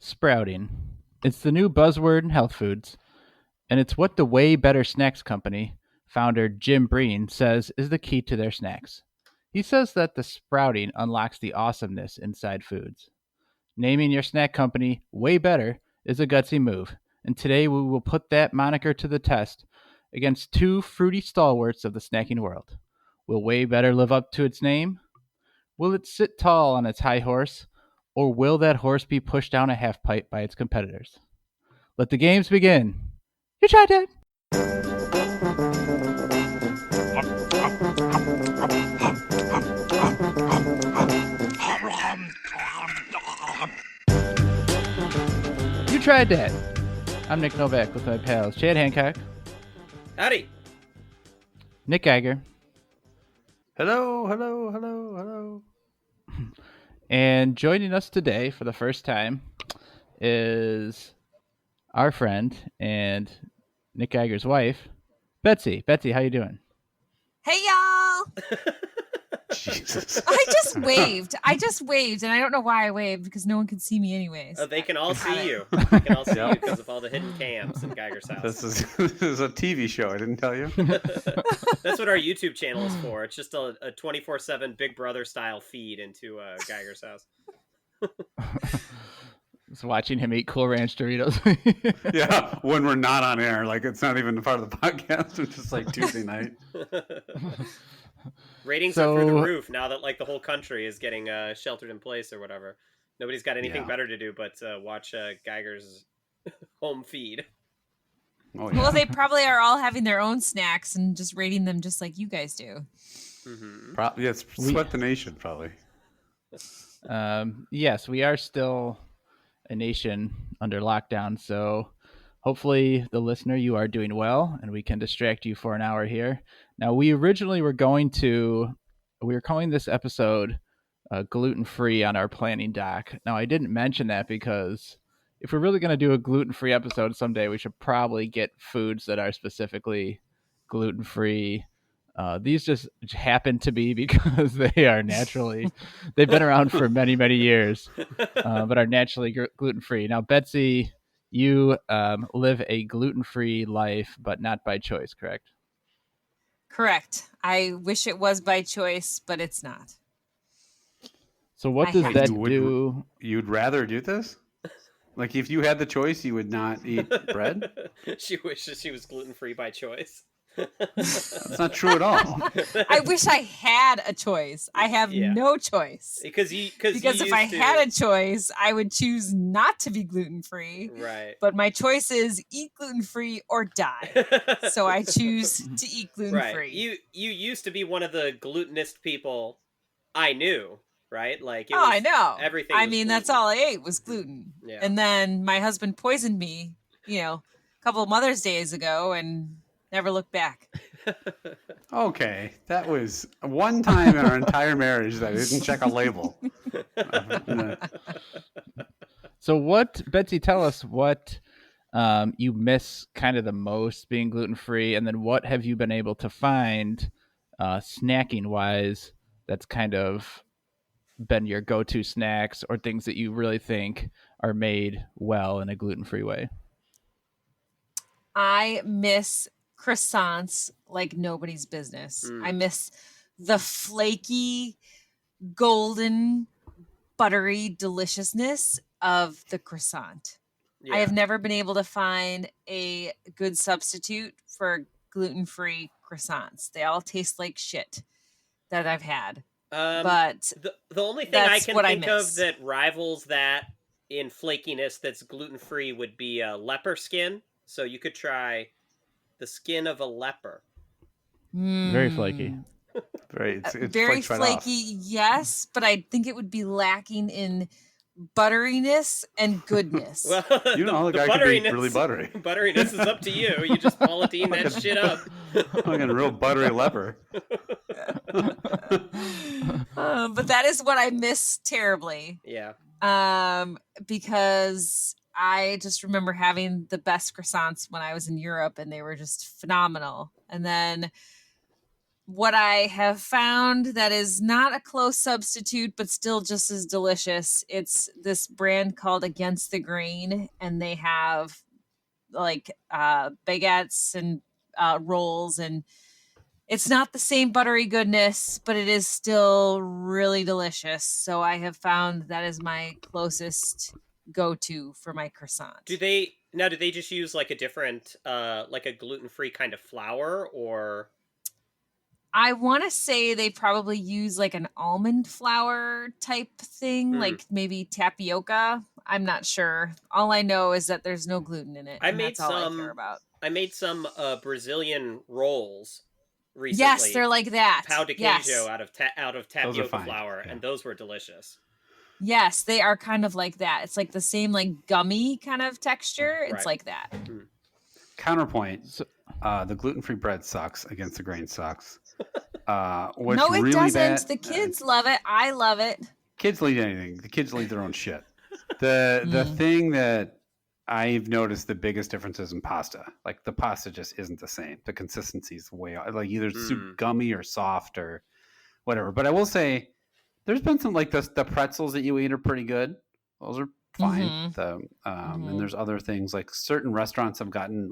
Sprouting. It's the new buzzword in health foods, and it's what the Way Better Snacks Company founder Jim Breen says is the key to their snacks. He says that the sprouting unlocks the awesomeness inside foods. Naming your snack company Way Better is a gutsy move, and today we will put that moniker to the test against two fruity stalwarts of the snacking world. Will Way Better live up to its name? Will it sit tall on its high horse, or will that horse be pushed down a half pipe by its competitors? Let the games begin. You tried it. You tried that. I'm Nick Novak with my pals Chad Hancock, Howdy. Nick Geiger, Hello. and joining us today for the first time is our friend and Nick Geiger's wife, Betsy. Betsy, how you doing? Hey y'all! Jesus. I just waved, and I don't know why I waved because no one can see me anyways. They can all see you. They can all see you because of all the hidden cams in Geiger's house. This is a TV show. I didn't tell you. That's what our YouTube channel is for. It's just a 24/7 Big Brother style feed into Geiger's house. Just watching him eat Cool Ranch Doritos. Yeah, when we're not on air, like it's not even a part of the podcast. It's just like Tuesday night. Ratings are through the roof now that like the whole country is getting sheltered in place or whatever. Nobody's got anything better to do but watch Geiger's home feed. Oh, yeah. Well, they probably are all having their own snacks and just rating them just like you guys do. Mm-hmm. It's Sweat the Nation, probably. Yes, we are still a nation under lockdown, so hopefully the listener, you are doing well and we can distract you for an hour here. Now, we originally were calling this episode gluten-free on our planning doc. Now, I didn't mention that because if we're really going to do a gluten-free episode someday, we should probably get foods that are specifically gluten-free. These just happen to be because they've been around for many, many years, but are naturally gluten-free. Now, Betsy, you live a gluten-free life, but not by choice, correct? Correct. I wish it was by choice, but it's not. So what does that do? You'd rather do this? Like if you had the choice, you would not eat bread? She wishes she was gluten-free by choice. That's not true at all. I wish I had a choice. I have no choice. Because if I had a choice, I would choose not to be gluten-free. Right. But my choice is eat gluten-free or die. So I choose to eat gluten-free. Right. You used to be one of the glutenist people I knew, right? Like I know. Everything. I mean, that's all I ate was gluten. Yeah. And then my husband poisoned me, a couple of Mother's Days ago, and never looked back. Okay, that was one time in our entire marriage that I didn't check a label. So Betsy, tell us what you miss kind of the most being gluten-free, and then what have you been able to find snacking-wise that's kind of been your go-to snacks or things that you really think are made well in a gluten-free way? I miss croissants like nobody's business. I miss the flaky, golden, buttery deliciousness of the croissant. Yeah. I have never been able to find a good substitute for gluten-free croissants. They all taste like shit that I've had. But the only thing I can think of that rivals that in flakiness that's gluten-free would be leopard skin. So you could try the skin of a leper. Very flaky. It's very flaky, yes, but I think it would be lacking in butteriness and goodness. Well, the guy could be really buttery. Butteriness is up to you. You just Paulatine that shit up. I'm a real buttery leper. But that is what I miss terribly. Yeah. Because I just remember having the best croissants when I was in Europe, and they were just phenomenal. And then what I have found that is not a close substitute, but still just as delicious. It's this brand called Against the Grain, and they have like baguettes and rolls, and it's not the same buttery goodness, but it is still really delicious. So I have found that is my closest go-to for my croissant. Do they just use like a different like a gluten-free kind of flour, or I want to say they probably use like an almond flour type thing, like maybe tapioca. I'm not sure. All I know is that there's no gluten in it. That's all I care about. I made some Brazilian rolls recently. Yes, they're like that. Pão de queijo out of tapioca flour, and those were delicious. Yes, they are kind of like that. It's like the same like gummy kind of texture. It's like that. Counterpoint: the gluten-free bread sucks. Against the Grain sucks. No, it really doesn't. Bad, the kids love it. I love it. Kids eat anything. The kids eat their own shit. The thing that I've noticed the biggest difference is in pasta. Like the pasta just isn't the same. The consistency is way off. Like either soup gummy or soft or whatever. But I will say there's been some like the pretzels that you eat are pretty good. Those are fine. And there's other things like certain restaurants have gotten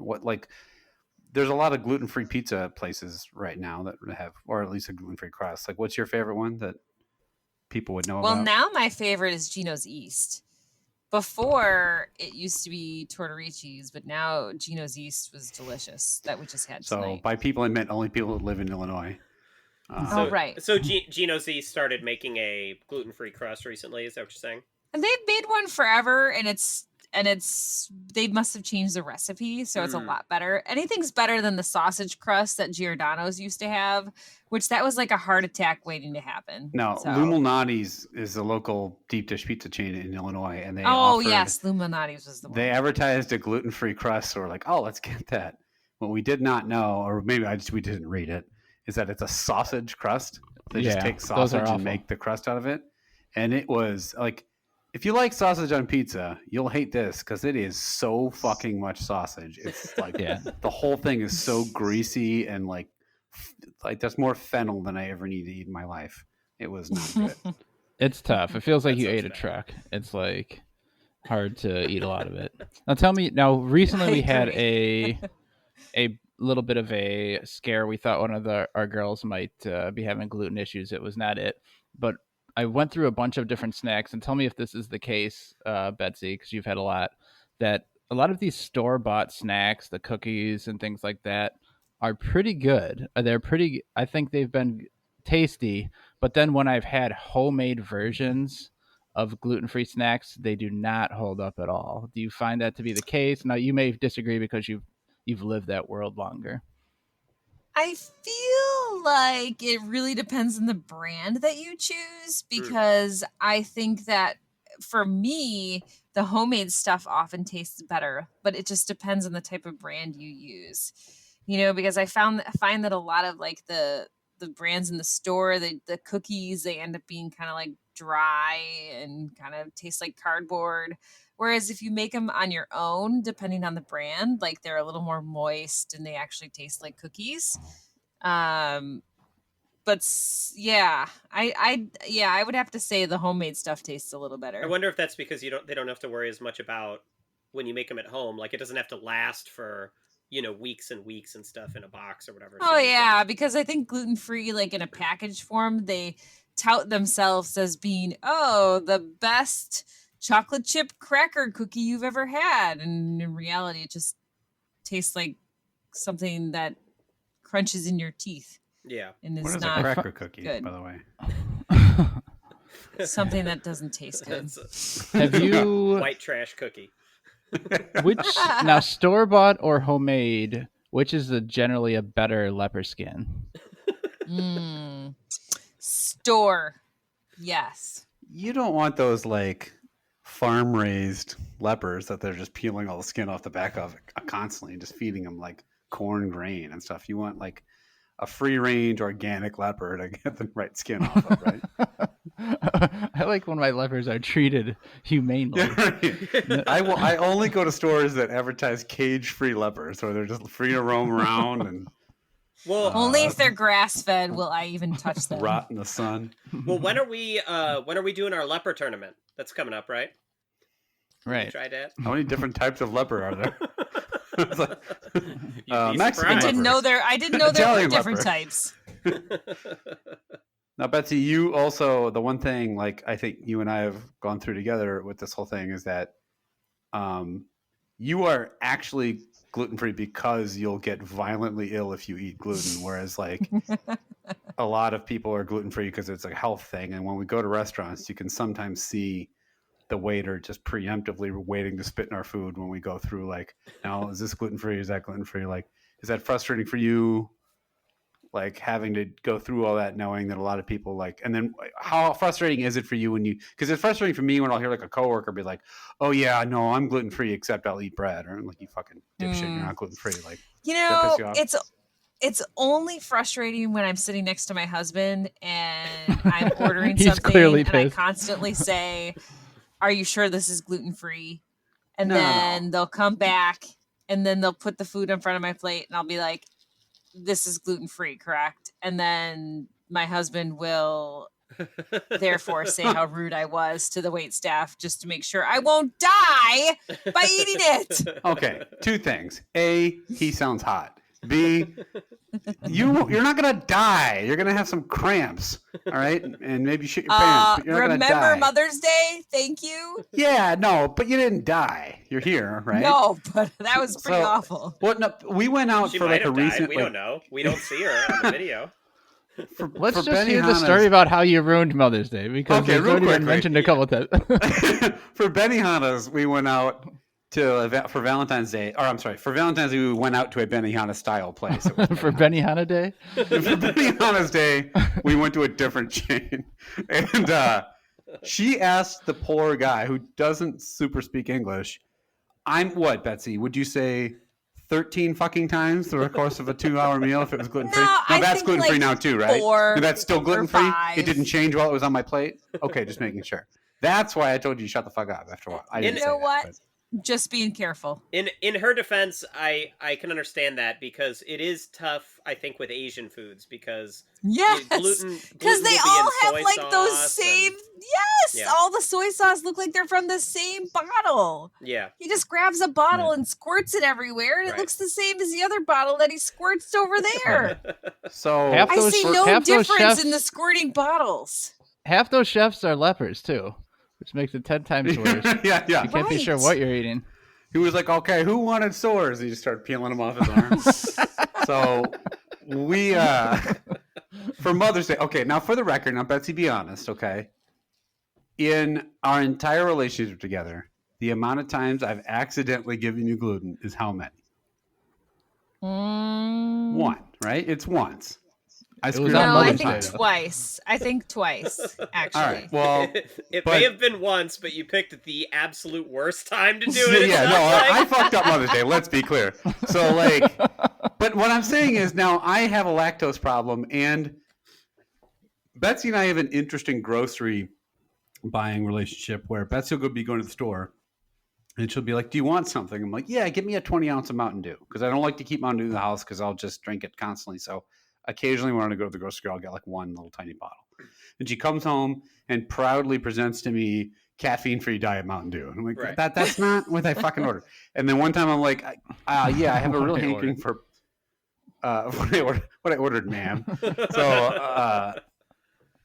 there's a lot of gluten-free pizza places right now that have, or at least a gluten-free crust. Like, what's your favorite one that people would know about? Well, now my favorite is Gino's East. Before, it used to be Tortilla, but now Gino's East was delicious that we just had tonight. So by people, I meant only people that live in Illinois. Right. So Gino's East started making a gluten-free crust recently. Is that what you're saying? And they've made one forever, and they must have changed the recipe, so it's a lot better. Anything's better than the sausage crust that Giordano's used to have, which that was like a heart attack waiting to happen. No, so. Lumalnati's is a local deep dish pizza chain in Illinois, and they yes, Lumalnati's was the one. They advertised a gluten-free crust, so we're like, oh, let's get that. What we did not know, or maybe we didn't read it, is that it's a sausage crust. They just take sausage and make the crust out of it, and it was like. If you like sausage on pizza, you'll hate this because it is so fucking much sausage. It's like the whole thing is so greasy and like there's more fennel than I ever need to eat in my life. It was not good. It's tough. It feels like you ate a truck. It's like hard to eat a lot of it. Now tell me. Now recently we had a little bit of a scare. We thought one of our girls might be having gluten issues. It was not it, but. I went through a bunch of different snacks, and tell me if this is the case, Betsy, because you've had a lot, that a lot of these store-bought snacks, the cookies and things like that, are pretty good. I think they've been tasty, but then when I've had homemade versions of gluten-free snacks, they do not hold up at all. Do you find that to be the case? Now, you may disagree because you've lived that world longer. I feel like it really depends on the brand that you choose because I think that for me, the homemade stuff often tastes better, but it just depends on the type of brand you use. Because I find that a lot of like the brands in the store, the cookies, they end up being kind of like dry and kind of taste like cardboard. Whereas if you make them on your own, depending on the brand, like they're a little more moist and they actually taste like cookies. But yeah, I would have to say the homemade stuff tastes a little better. I wonder if that's because they don't have to worry as much about when you make them at home. Like it doesn't have to last for weeks and weeks and stuff in a box or whatever. Oh yeah, because I think gluten-free, like in a package form, they tout themselves as being the best chocolate chip cracker cookie you've ever had, and in reality it just tastes like something that crunches in your teeth. Yeah. And is what is not a cracker cookie, good. By the way? Something that doesn't taste good. Have you white trash cookie? Which now store-bought or homemade, which is generally a better leopard skin? Store. Yes. You don't want those like farm raised lepers that they're just peeling all the skin off the back of constantly and just feeding them like corn grain and stuff. You want like a free range organic leopard to get the right skin off of, right? I like when my lepers are treated humanely. I only go to stores that advertise cage free leopards where they're just free to roam around and Well, only if they're grass fed will I even touch them. Rot in the sun. Well, when are we doing our leper tournament? That's coming up, right? Right. Try that. How many different types of leper are there? Mexican I didn't know there Italian were different leper. types. Now, Betsy, you also, the one thing, like, I think you and I have gone through together with this whole thing is that you are actually gluten-free because you'll get violently ill if you eat gluten, whereas, like, a lot of people are gluten-free because it's a health thing. And when we go to restaurants, you can sometimes see the waiter just preemptively waiting to spit in our food when we go through, like, now, is this gluten-free? Is that gluten-free? Like, is that frustrating for you? Like having to go through all that, knowing that a lot of people like, and then how frustrating is it for you when you, because it's frustrating for me when I'll hear like a coworker be like, oh yeah, no, I'm gluten free except I'll eat bread, or like, you fucking dipshit, you're not gluten free. Like, you know, it's only frustrating when I'm sitting next to my husband and I'm ordering He's something clearly and I pissed. constantly say, are you sure this is gluten free? And then they'll come back and then they'll put the food in front of my plate and I'll be like, this is gluten-free, correct? And then my husband will therefore say how rude I was to the wait staff just to make sure I won't die by eating it. Okay, two things. A, he sounds hot. B, you're not gonna die. You're gonna have some cramps, all right, and maybe shit your pants. But you're not gonna die. Remember Mother's Day? Thank you. Yeah, no, but you didn't die. You're here, right? No, but that was pretty awful. What? No, we went out She for might like a have died. recent. We don't know. We don't see her on the video. Let's for just hear the Benihana's- story about how you ruined Mother's Day, because Okay, it's real already been quickly. mentioned a couple times. For Benihana's, we went out for Valentine's Day. Or I'm sorry, for Valentine's Day, we went out to a Benihana style place. It was For Benihana Day? For Benihana's Day, we went to a different chain. And she asked the poor guy who doesn't super speak English, what, Betsy? Would you say 13 fucking times through the course of a 2-hour meal if it was gluten-free? No, I that's think gluten-free like now too, right? 4 No, that's still or gluten-free? 5. It didn't change while it was on my plate? Okay, just making sure. That's why I told you shut the fuck up after a while. I didn't You know say what? That, Just being careful. In her defense, I can understand that because it is tough, I think, with Asian foods because Yes, gluten because they will be all in have soy like those sauce same. and- Yes, Yeah. all the soy sauce look like they're from the same bottle. yeah. He just grabs a bottle and squirts it everywhere, and Right. it looks the same as the other bottle that he squirts over there. So Half I those- see half no those difference chefs- in the squirting bottles. Half those chefs are lepers, too, which makes it 10 times worse. yeah. You can't be sure Right. what you're eating. He was like, okay, who wanted sores? He just started peeling them off his arms. So we, for Mother's Day, okay, now for the record, now Betsy, be honest, okay? In our entire relationship together, the amount of times I've accidentally given you gluten is how many? One, right? It's once. I It was screwed on up No, one I Mother's time. think Day, twice. I think twice, actually. All right, well, It but- may have been once, but you picked the absolute worst time to do it. yeah, it no, sounds I like. fucked up Mother's Day. Let's be clear. So, like, but what I'm saying is now I have a lactose problem, and Betsy and I have an interesting grocery buying relationship where Betsy will be going to the store, and she'll be like, "Do you want something?" I'm like, "Yeah, give me a 20-ounce of Mountain Dew," because I don't like to keep Mountain Dew in the house because I'll just drink it constantly. So occasionally when I go to the grocery store, I'll get like one little tiny bottle. And she comes home and proudly presents to me caffeine-free diet Mountain Dew. And I'm like, Right. that's not what I fucking ordered. And then one time I'm like, yeah, I have a real What I hankering for what I ordered, ma'am. So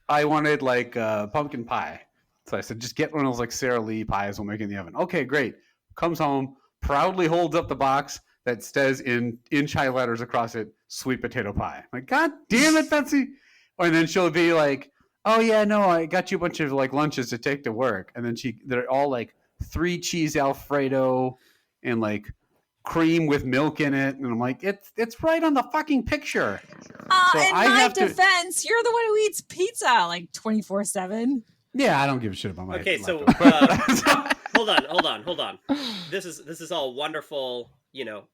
I wanted like pumpkin pie. So I said, just get one of those like Sara Lee pies we'll make in the oven. Okay, great. Comes home, proudly holds up the box that says in inch-high letters across it, sweet potato pie. I'm like, God damn it, Betsy. And then she'll be like, oh yeah, no, I got you a bunch of like lunches to take to work. And then they're all like 3 cheese Alfredo and like cream with milk in it. And I'm like, it's right on the fucking picture. So In I my have to- defense, you're the one who eats pizza like 24/7. Yeah, I don't give a shit about my Okay, so leftovers. hold on. This is all wonderful,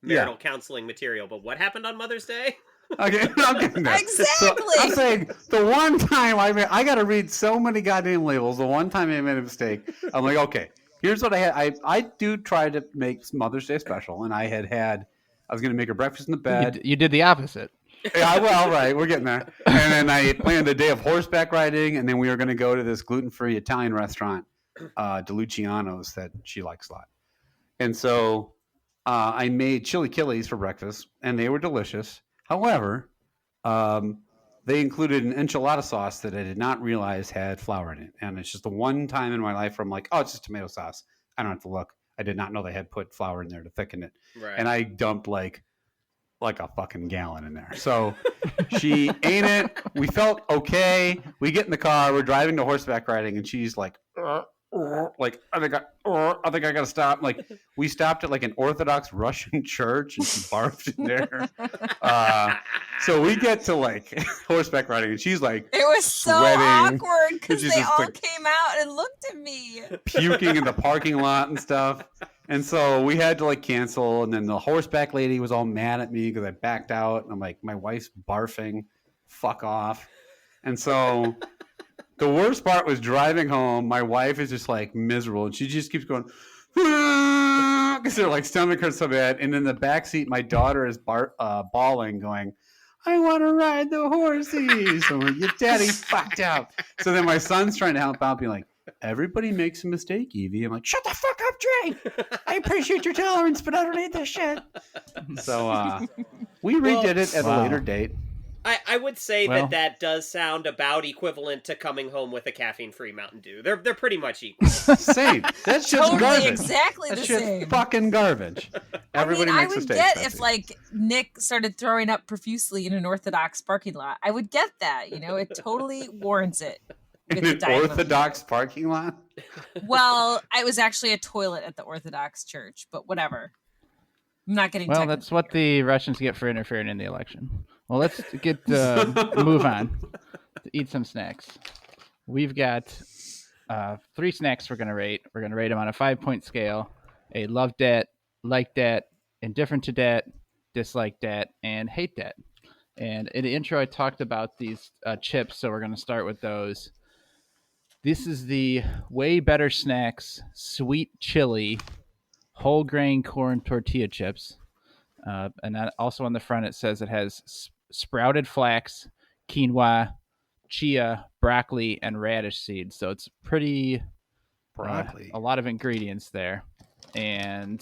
marital counseling material. But what happened on Mother's Day? Okay, I'm getting there. Exactly. So I'm saying the one time I got to read so many goddamn labels. The one time I made a mistake, I'm like, okay, here's what I had. I do try to make Mother's Day special, and I was going to make her breakfast in the bed. You did the opposite. Yeah, well, right, we're getting there. And then I planned a day of horseback riding, and then we were going to go to this gluten-free Italian restaurant, DeLuciano's, that she likes a lot. And so I made chili killies for breakfast, and they were delicious. However, they included an enchilada sauce that I did not realize had flour in it. And it's just the one time in my life where I'm like, oh, it's just tomato sauce. I don't have to look. I did not know they had put flour in there to thicken it. Right. And I dumped like a fucking gallon in there. So she ate it. We felt okay. We get in the car. We're driving to horseback riding, and she's like I think I gotta stop. Like, we stopped at like an Orthodox Russian church, and she barfed in there. So we get to like horseback riding, and she's like, it was so sweating, awkward because they all like, came out and looked at me, puking in the parking lot and stuff. And so we had to like cancel, and then the horseback lady was all mad at me because I backed out, and I'm like, my wife's barfing, fuck off. And so the worst part was driving home. My wife is just like miserable, and she just keeps going because her like stomach hurts so bad. And in the back seat, my daughter is bawling, going, "I want to ride the horses." I'm like, "Your daddy's fucked up." So then my son's trying to help out, being like, "Everybody makes a mistake, Evie." I'm like, "Shut the fuck up, Dre. I appreciate your tolerance, but I don't need this shit." So we redid it at a later date. I would say that does sound about equivalent to coming home with a caffeine-free Mountain Dew. They're pretty much equal. Same. That's just totally garbage. Exactly That's the just same. fucking garbage. Everybody makes I would mistakes. get if like Nick started throwing up profusely in an Orthodox parking lot. I would get that. It totally warrants it. In an Orthodox parking lot? Well, it was actually a toilet at the Orthodox church, but whatever. I'm not getting technical. That's what the Russians get for interfering in the election. Well, let's move on to eat some snacks. We've got 3 snacks we're going to rate. We're going to rate them on a 5-point scale. A love that, like that, indifferent to that, dislike that, and hate that. And in the intro, I talked about these chips, so we're going to start with those. This is the Way Better Snacks Sweet Chili Whole Grain Corn Tortilla Chips. And that also on the front, it says it has sprouted flax, quinoa, chia, broccoli, and radish seeds. So it's pretty broccoli. A lot of ingredients there. And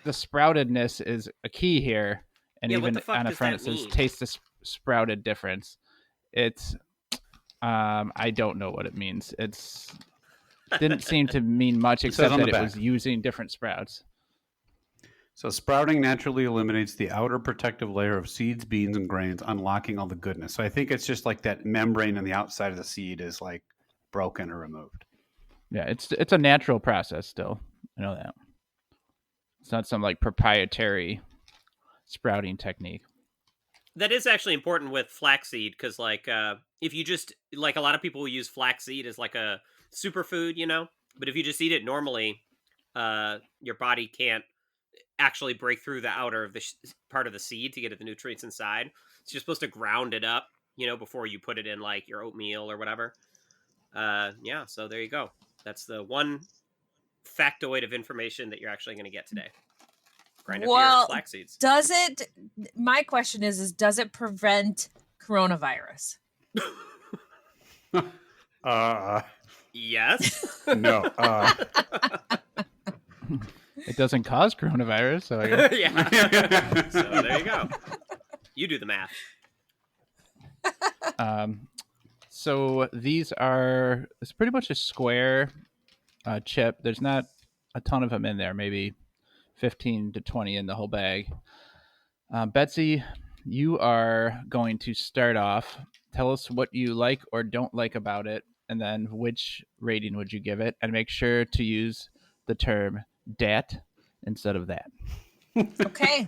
the sproutedness is a key here. And even on the front, it says taste the sprouted difference. It's, I don't know what it means. It's didn't seem to mean much except that it was using different sprouts. So sprouting naturally eliminates the outer protective layer of seeds, beans, and grains, unlocking all the goodness. So I think it's just like that membrane on the outside of the seed is like broken or removed. Yeah, it's a natural process still. I know that. It's not some like proprietary sprouting technique. That is actually important with flaxseed because like if you just like a lot of people use flaxseed as like a superfood, but if you just eat it normally, your body can't actually break through the outer of the part of the seed to get at the nutrients inside. So you're supposed to ground it up, before you put it in like your oatmeal or whatever. So there you go. That's the one factoid of information that you're actually going to get today. Grind up your flax seeds. My question is does it prevent coronavirus? Yes. No. It doesn't cause coronavirus, so I guess. Yeah. So there you go. You do the math. So these it's pretty much a square chip. There's not a ton of them in there, maybe 15 to 20 in the whole bag. Betsy, you are going to start off. Tell us what you like or don't like about it, and then which rating would you give it, and make sure to use the term dat instead of that. Okay.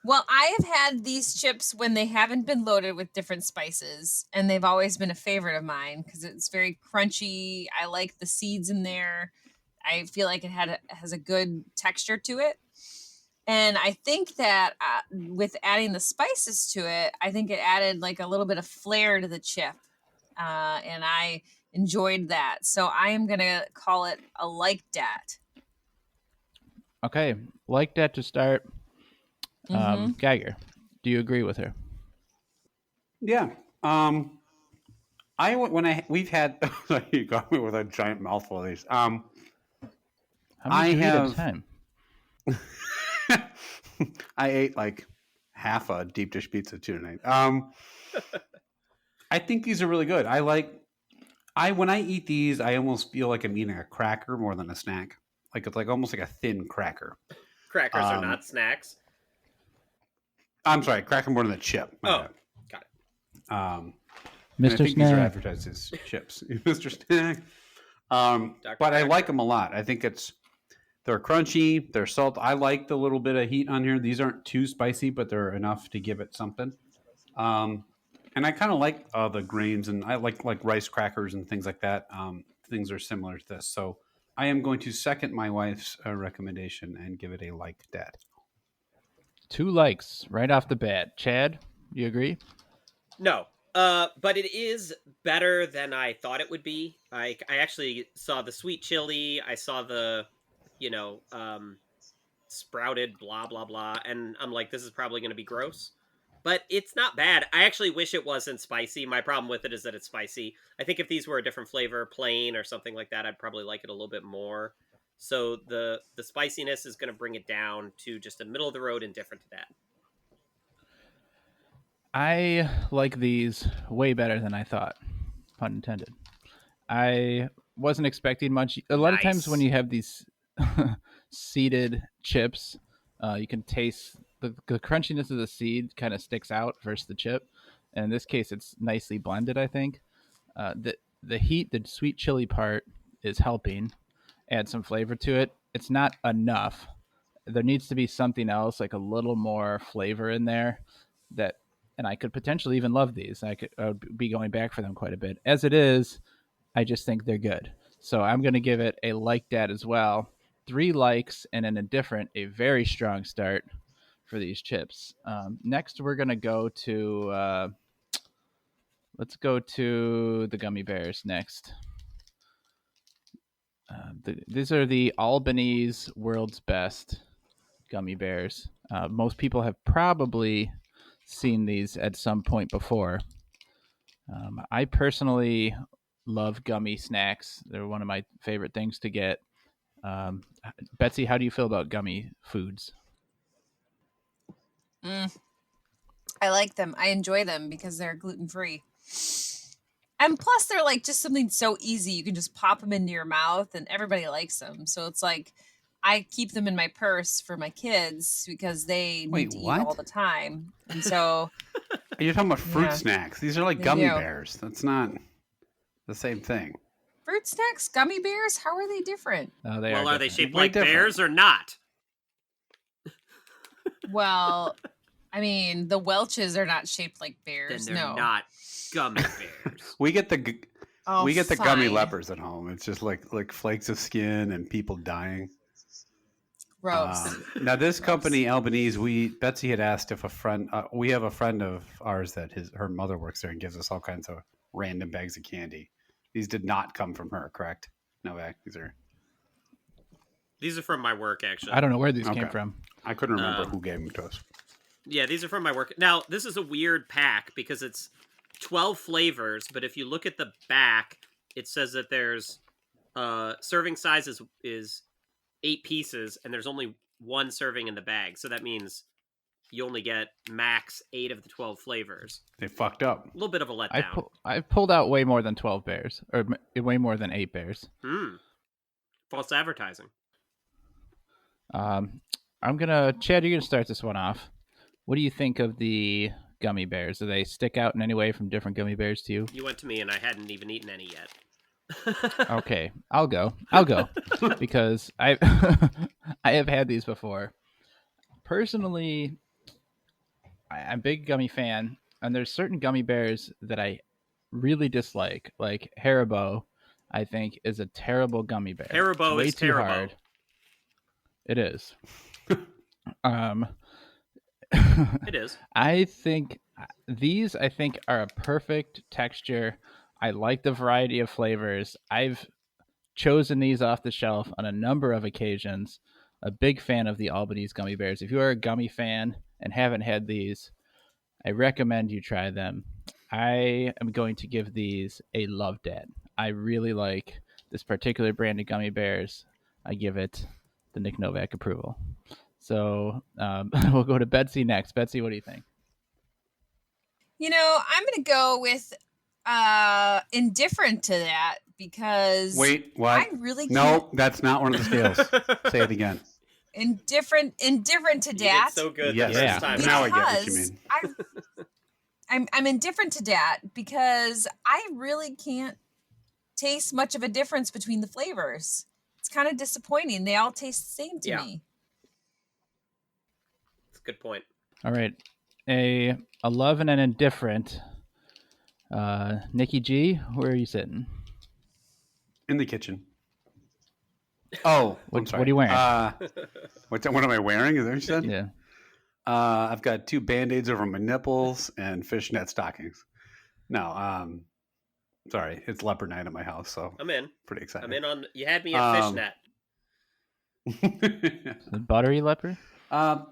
Well, I have had these chips when they haven't been loaded with different spices, and they've always been a favorite of mine because it's very crunchy. I like the seeds in there. I feel like it has a good texture to it. And I think that with adding the spices to it, I think it added like a little bit of flair to the chip. And I enjoyed that. So I am going to call it a like dat. Okay, like that to start. Geiger, do you agree with her? Yeah. We've had you got me with a giant mouthful of these. How many I do you eat at a have time? I ate like half a deep dish pizza tonight. I think these are really good. I when I eat these, I almost feel like I'm eating a cracker more than a snack. Like it's like almost like a thin cracker. Crackers are Um, not snacks. I'm sorry, cracker more than a chip. My Oh, bad. got it. And I Mr. think these are Snack. advertised as chips, Mr. Snack. Dr. But I like Cracker. them a lot. I think they're crunchy. They're salt. I like the little bit of heat on here. These aren't too spicy, but they're enough to give it something. And I kind of like the grains, and I like rice crackers and things like that. Things are similar to this, so I am going to second my wife's recommendation and give it a like dad. 2 likes right off the bat. Chad, you agree? No. But it is better than I thought it would be. I actually saw the sweet chili. I saw the, you know, sprouted blah blah blah, and I'm like, this is probably going to be gross. But it's not bad. I actually wish it wasn't spicy. My problem with it is that it's spicy. I think if these were a different flavor, plain or something like that, I'd probably like it a little bit more. So the spiciness is going to bring it down to just a middle of the road indifferent to that. I like these way better than I thought. Pun intended. I wasn't expecting much. A lot of times when Nice. you have these seeded chips, you can taste the crunchiness of the seed kind of sticks out versus the chip. And in this case, it's nicely blended. I think the heat, the sweet chili part is helping add some flavor to it. It's not enough. There needs to be something else, like a little more flavor in there. That, and I could potentially even love these. I would be going back for them quite a bit. As it is, I just think they're good. So I'm going to give it a like that as well. 3 likes and an indifferent, a very strong start for these chips. Next, we're going to go to, let's go to the gummy bears next. These are the Albanese World's Best Gummy Bears. Most people have probably seen these at some point before. I personally love gummy snacks. They're one of my favorite things to get. Um, Betsy, how do you feel about gummy foods? I like them. I enjoy them because they're gluten free. And plus, they're like just something so easy. You can just pop them into your mouth, and everybody likes them. So it's like I keep them in my purse for my kids because they Wait, need to eat all what? the time. And so You're talking about fruit Yeah. snacks. These are like They gummy do. bears. That's not the same thing. fruit snacks, gummy bears, how are they different? They Well, are they different. shaped Way like different. bears or not? Well, I mean, the Welches are not shaped like Then bears. they're No. not gummy bears. We get the gummy fine. lepers at home. It's just like flakes of skin and people dying. Gross. Now this company Albanese, Betsy had asked if a friend. We have a friend of ours that her mother works there and gives us all kinds of random bags of candy. These did not come from her, correct? No way. These are from my work, actually. I don't know where these Okay. came from. I couldn't remember who gave them to us. Yeah, these are from my work. Now, this is a weird pack because it's 12 flavors, but if you look at the back, it says that there's serving size is 8 pieces, and there's only 1 serving in the bag. So that means you only get max 8 of the 12 flavors. They fucked up. A little bit of a letdown. I've pulled out way more than 12 bears, or way more than 8 bears. False advertising. Chad, you're gonna start this one off. What do you think of the gummy bears? Do they stick out in any way from different gummy bears to you? You went to me, and I hadn't even eaten any yet. Okay, I'll go because I I have had these before. Personally, I'm a big gummy fan, and there's certain gummy bears that I really dislike, like Haribo. I think is a terrible gummy bear. Haribo Way is too terrible. hard. It is. It is. I think these are a perfect texture. I like the variety of flavors. I've chosen these off the shelf on a number of occasions. A big fan of the Albanese Gummy Bears. If you are a gummy fan and haven't had these, I recommend you try them. I am going to give these a love dad. I really like this particular brand of gummy bears. I give it the Nick Novak approval. So we'll go to Betsy next. Betsy, what do you think? I'm going to go with indifferent to that because Wait, what? I really can't. No, that's not one of the scales. Say it again. Indifferent to You that. did so good Yes. the Yeah. first time. Now I get what you because mean. I'm indifferent to that because I really can't taste much of a difference between the flavors. It's kind of disappointing. They all taste the same to me. That's a good point. All right. A love and an indifferent. Nikki G, where are you sitting? In the kitchen. Oh, I'm sorry. What are you wearing? What am I wearing? Is that what you said? Yeah. I've got 2 Band-Aids over my nipples and fishnet stockings. No, sorry. It's leopard night at my house, so I'm in. pretty excited. I'm in on. You had me at fishnet. The buttery leopard? I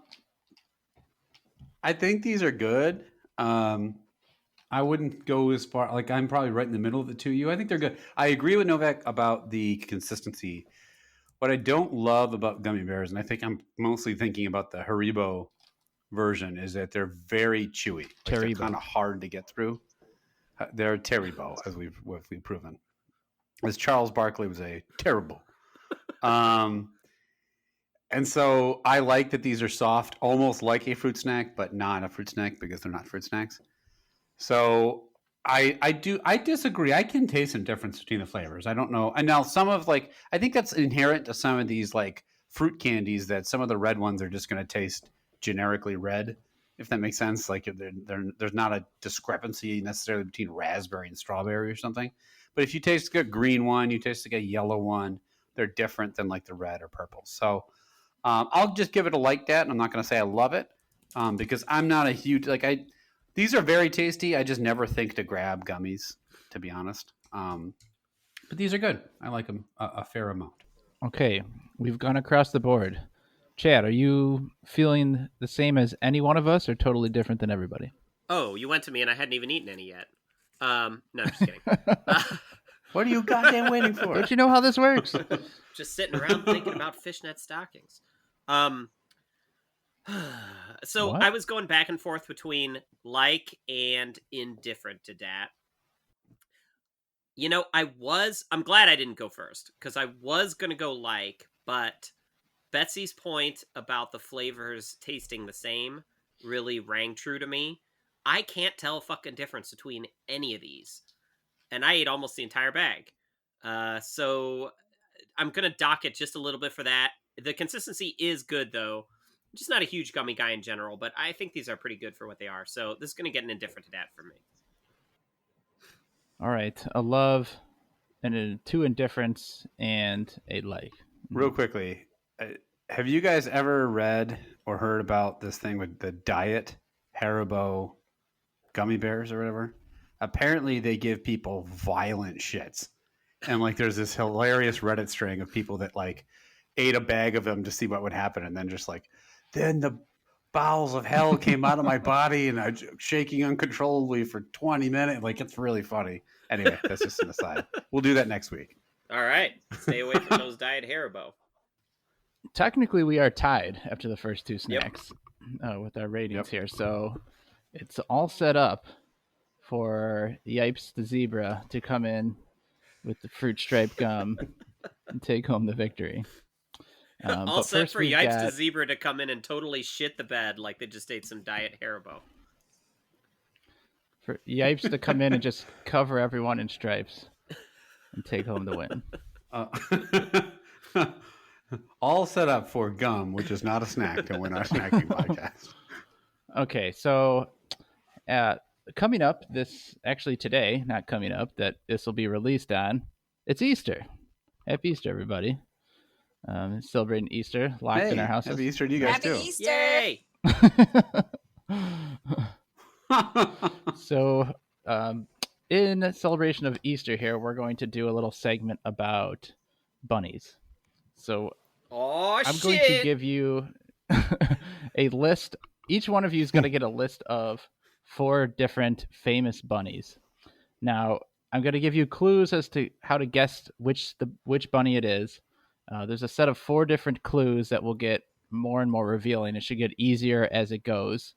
think these are good. I wouldn't go as far. Like, I'm probably right in the middle of the two of you. I think they're good. I agree with Novak about the consistency. What I don't love about gummy bears, and I think I'm mostly thinking about the Haribo version, is that they're very chewy. Like, they're Haribo. kind of hard to get through. They're Haribo, as we've proven. As Charles Barkley was a terrible. And so I like that these are soft, almost like a fruit snack, but not a fruit snack because they're not fruit snacks. So I disagree. I can taste some difference between the flavors. I don't know. And now some of I think that's inherent to some of these fruit candies, that some of the red ones are just going to taste generically red, if that makes sense. Like there's not a discrepancy necessarily between raspberry and strawberry or something. But if you taste a green one, you taste a yellow one, they're different than the red or purple. So I'll just give it a like that. And I'm not going to say I love it because I'm not a huge these are very tasty. I just never think to grab gummies, to be honest. But these are good. I like them a fair amount. Okay, we've gone across the board. Chad, are you feeling the same as any one of us or totally different than everybody? Oh, you went to me and I hadn't even eaten any yet. No, I'm just kidding. What are you goddamn waiting for? Don't you know how this works? Just sitting around thinking about fishnet stockings. So What? I was going back and forth between like and indifferent to that. I'm glad I didn't go first because I was going to go like, but Betsy's point about the flavors tasting the same really rang true to me. I can't tell a fucking difference between any of these. And I ate almost the entire bag. So I'm going to dock it just a little bit for that. The consistency is good, though. I'm just not a huge gummy guy in general, but I think these are pretty good for what they are. So this is going to get an indifferent to that for me. All right, a love and a 2 indifference and a like. Real quickly, have you guys ever read or heard about this thing with the Diet Haribo Gummy Bears or whatever? Apparently, they give people violent shits. And there's this hilarious Reddit string of people that ate a bag of them to see what would happen, and then just then the bowels of hell came out of my body, and I'm shaking uncontrollably for 20 minutes. It's really funny. Anyway, that's just an aside. We'll do that next week. All right, stay away from those Diet Haribo. Technically, we are tied after the first 2 snacks with our ratings here. So it's all set up for Yipes the Zebra to come in with the fruit stripe gum and take home the victory. All set for Yipes the Zebra to come in and totally shit the bed like they just ate some Diet Haribo. For Yipes to come in and just cover everyone in stripes and take home the win. All set up for gum, which is not a snack, to win our snacking podcast. Okay, so coming up, today, not coming up, that this will be released on, it's Easter. Happy Easter, everybody. Celebrating Easter, locked in our houses. Happy Easter to you guys, Happy too. Easter! Yay! So, in celebration of Easter here, we're going to do a little segment about bunnies. So, I'm going to give you a list. Each one of you is going to get a list of 4 different famous bunnies. Now, I'm going to give you clues as to how to guess which bunny it is. There's a set of 4 different clues that will get more and more revealing. It should get easier as it goes.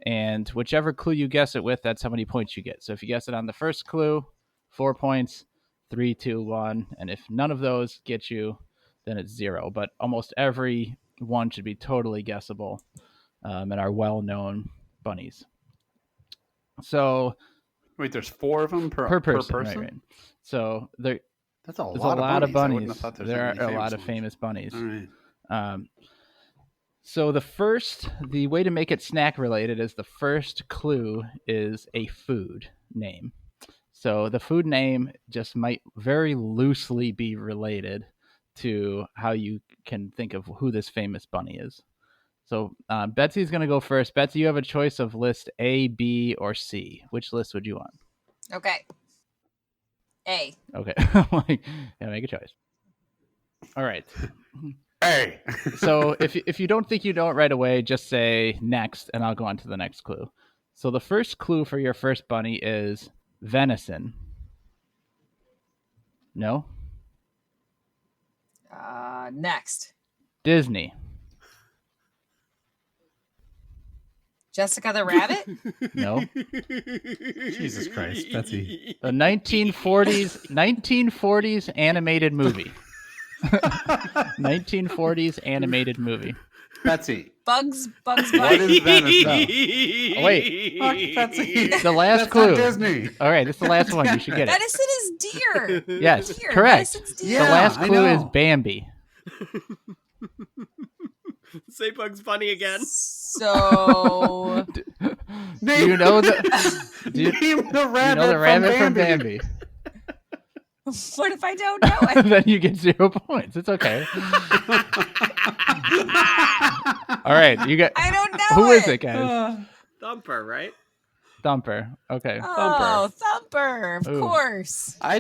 And whichever clue you guess it with, that's how many points you get. So if you guess it on the first clue, 4 points, 3, 2, 1. And if none of those get you, then it's 0. But almost every one should be totally guessable and are well-known bunnies. So wait, there's 4 of them per person? Right. So there's a a lot of bunnies. There are a lot of famous bunnies. All right. So the way to make it snack related is the first clue is a food name. So the food name just might very loosely be related to how you can think of who this famous bunny is. So Betsy's going to go first. Betsy, you have a choice of list A, B, or C. Which list would you want? Okay. A. Okay. Make a choice. All right. Hey. So if you don't think you know it right away, just say next, and I'll go on to the next clue. So the first clue for your first bunny is venison. No? Next. Disney. Jessica the Rabbit? No. Jesus Christ, Betsy. The 1940s animated movie. 1940s animated movie. Betsy. Bugs What Bunny. is venison? No. Wait. Fuck, Betsy. The last That's clue. not Disney. All right, it's the last one. You should get it. Venison is deer. Yes, Deer. correct. Venison's The deer. Yeah, last I clue is know. Bambi. Say Bugs Bunny again. So Do you know the Name the rabbit, you know the rabbit from from Bambi? what if I don't know it? Then you get 0 points. It's okay. All right, you got. I don't know Who is it, guys? Thumper, right? Thumper. Okay. Oh, Thumper, of Ooh. course. I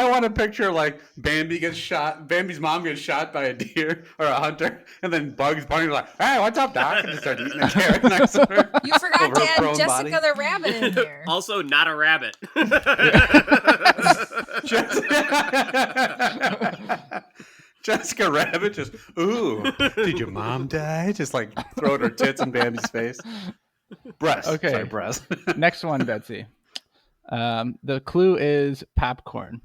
want to picture like Bambi gets shot. Bambi's mom gets shot by a deer or a hunter, and then Bugs Bunny's like, "Hey, what's up, Doc?" And just start eating a carrot next to her. You forgot Over to her add prone Jessica body. the Rabbit in there. Also, not a rabbit. Jessica Rabbit just, ooh, did your mom die? Just like throwing her tits in Bambi's face. Breast. Okay. Sorry, breast. Next one, Betsy. The clue is popcorn.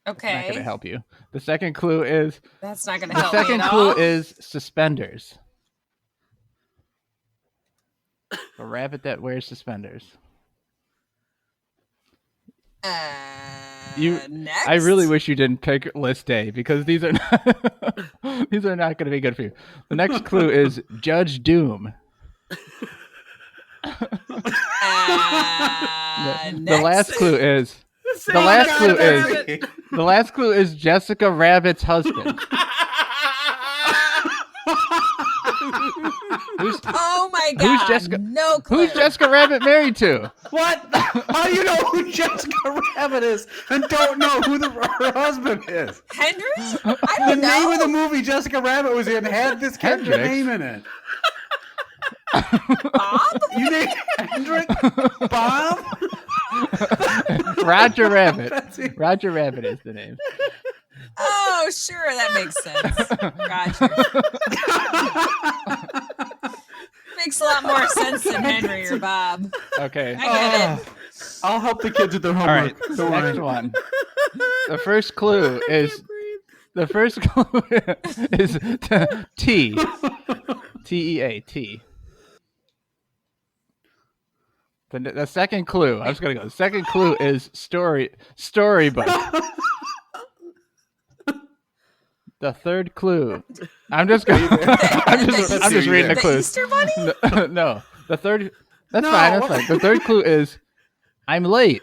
Not going to Okay, help you. The second clue is that's not going to the help me second at clue all. is suspenders. A rabbit that wears suspenders. Next. I really wish you didn't pick list A because these are not, these are not going to be good for you. The next clue is Judge Doom. Next. The last clue is Say the last not clue a is rabbit. the last clue is Jessica Rabbit's husband. Oh my God! Jessica- No clue. Who's Jessica Rabbit married to? What? How do you know who Jessica Rabbit is and don't know who her husband is? Henry? I The don't name know. of the movie Jessica Rabbit was in had this character Hendrix. name in it. Bob? You named Hendrick? Bob? Roger Rabbit. Betsy. Roger Rabbit is the name. Oh, sure, that makes sense. Roger. Makes a lot more sense than Henry or Bob. Okay. I get it. I'll help the kids with their All right. homework. Don't Next worry. one. The first clue is T. T-E-A. T. The second clue. I'm just gonna go. The second clue is storybook. The third clue. I'm just reading the The clues. Easter Bunny? No. The third. That's No. fine. That's fine. The third clue is I'm late.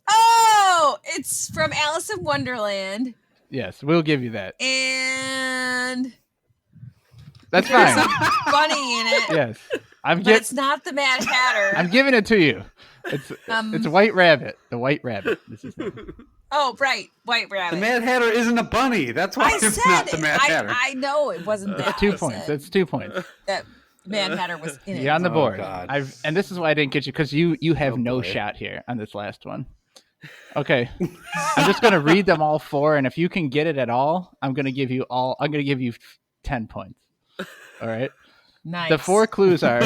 Oh, it's from Alice in Wonderland. Yes, we'll give you that. And That's there's fine. a bunny in it. Yes. But it's not the Mad Hatter. I'm giving it to you. It's White Rabbit. The White Rabbit. This is Oh, right. White rabbit. The Mad Hatter isn't a bunny. That's why it's not the Mad Hatter. I know it wasn't that. That's 2 points. That's 2 points. That Mad Hatter was in it. You're on the board. God. And this is why I didn't get you, because you have no boy. shot here on this last one. Okay. I'm just gonna read them all 4, and if you can get it at all, I'm gonna give you 10 points. All right. Nice. The 4 clues are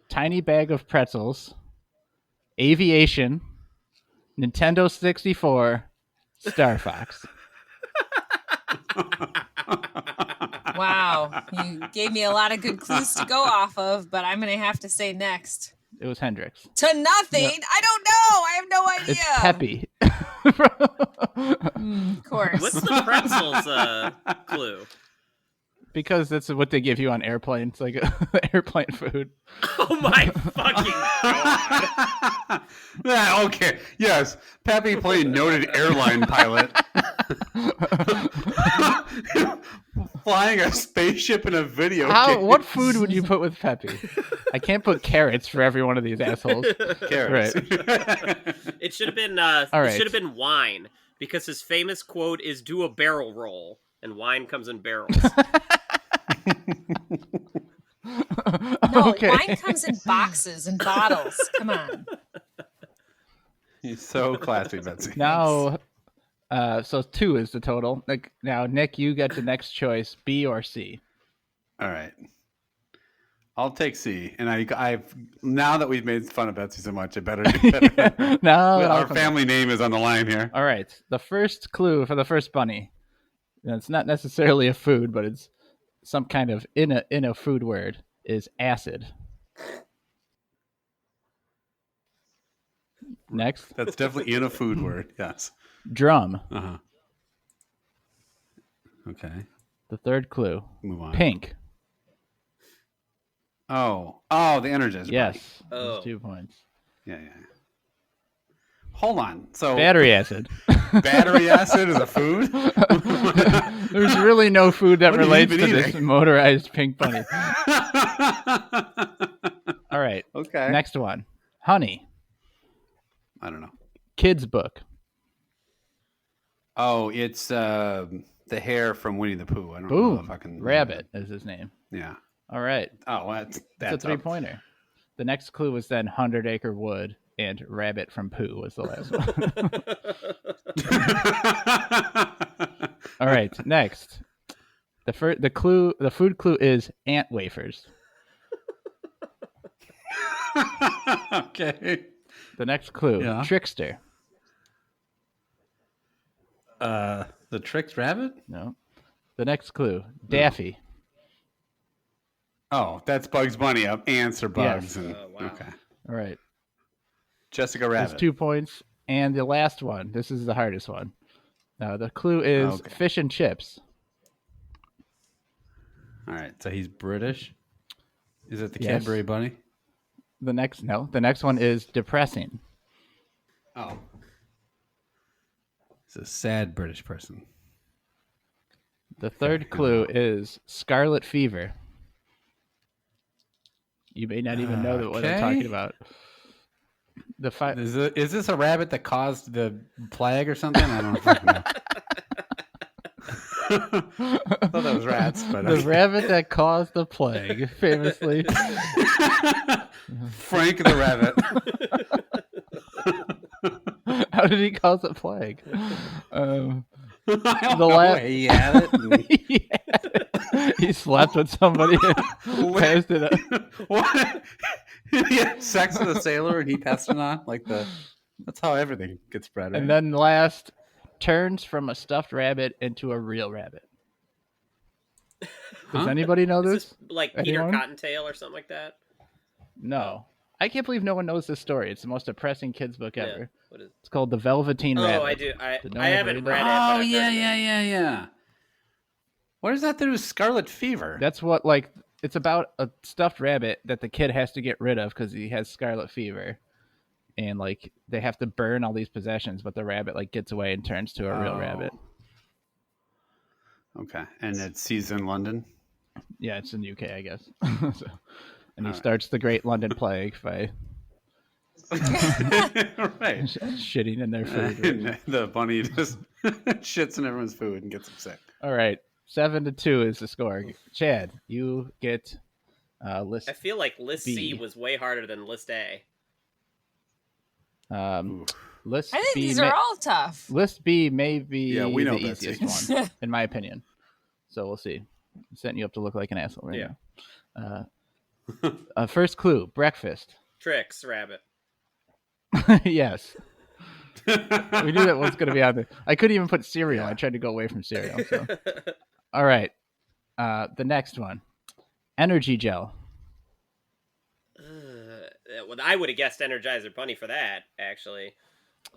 tiny bag of pretzels, aviation, Nintendo 64, Star Fox. Wow. You gave me a lot of good clues to go off of, but I'm going to have to say next. It was Hendrix. To nothing? No. I don't know. I have no idea. It's Peppy. Of course. What's the pretzels clue? Because that's what they give you on airplanes, like airplane food. Oh my fucking god! Yeah, okay. Yes, Peppy played noted airline pilot, flying a spaceship in a video game. What food would you put with Peppy? I can't put carrots for every one of these assholes. Carrots. Right. It should have been. All right. It should have been wine, because his famous quote is "Do a barrel roll," and wine comes in barrels. No, Okay. wine comes in boxes and bottles. Come on. He's so classy, Betsy. Now, so 2 is the total. Now, Nick, you get the next choice: B or C. All right. I'll take C. And I've now that we've made fun of Betsy so much, it better. No, Our family name is on the line here. All right. The first clue for the first bunny. And it's not necessarily a food, but it's some kind of in a food word, is acid. Next, That's definitely in a food word. Yes. drum. Uh-huh. Okay. The third clue, Move on. pink. Oh, the Energizer. Yes, Oh. those 2 points. Yeah. Hold on. So Battery acid. battery acid is a food? There's really no food that What have you relates been to this eating? motorized pink bunny. All right. Okay. Next one, honey. I don't know. Kids book. Oh, it's the hare from Winnie the Pooh. I don't know Boom. if I can. Rabbit is his name. Yeah. All right. Oh, That's that's a 3-pointer. The next clue was then 100 Acre Wood, and Rabbit from Pooh was the last one. All right, next. The food clue is ant wafers. Okay. The next clue, Yeah. trickster. The tricked rabbit? No. The next clue, Daffy. Oh, that's Bugs Bunny. Ants or bugs. Yes. And, Oh, wow. Okay. All right. Jessica That's Rabbit. 2 points. And the last one, this is the hardest one. Now, the clue is Okay. fish and chips. All right. So he's British. Is it the Yes. Cadbury Bunny? The next one is depressing. Oh. He's a sad British person. The third clue is scarlet fever. You may not even know what I'm Okay. talking about. Is this a rabbit that caused the plague or something? I don't fucking know. I thought that was rats, but The rabbit that caused the plague, famously. Frank the rabbit. How did he cause the plague? The he had it. He slept with somebody and passed it up. What? He had sex with a sailor and he passed it on. That's how everything gets spread. Right? And then last, turns from a stuffed rabbit into a real rabbit. Does anybody know Is this? this like Peter Anyone? Cottontail or something like that? No. I can't believe no one knows this story. It's the most depressing kids book Yeah. ever. What is? It's called The Velveteen Oh, Rabbit. I do. Did no I one haven't read read that? it. But Oh, I've heard of it. yeah. What does that do to scarlet fever? That's what, it's about a stuffed rabbit that the kid has to get rid of because he has scarlet fever. And, they have to burn all these possessions, but the rabbit, gets away and turns to a real rabbit. Okay. And it's season in London? Yeah, it's in the UK, I guess. And he starts the Great London Plague by Right. Shitting in their food. Right? And the bunny just shits in everyone's food and gets them sick. All right, 7-2 is the score. Chad, you get list I feel like list B. C was way harder than list A. List I think B these are all tough. List B may be Yeah, we know the Betsy. easiest one, in my opinion. So we'll see. I'm setting you up to look like an asshole right Yeah. now. First clue: breakfast. Trix Rabbit. Yes, we knew that one's going to be on there. I couldn't even put cereal. I tried to go away from cereal. So. All right. The next one: energy gel. Well, I would have guessed Energizer Bunny for that, actually.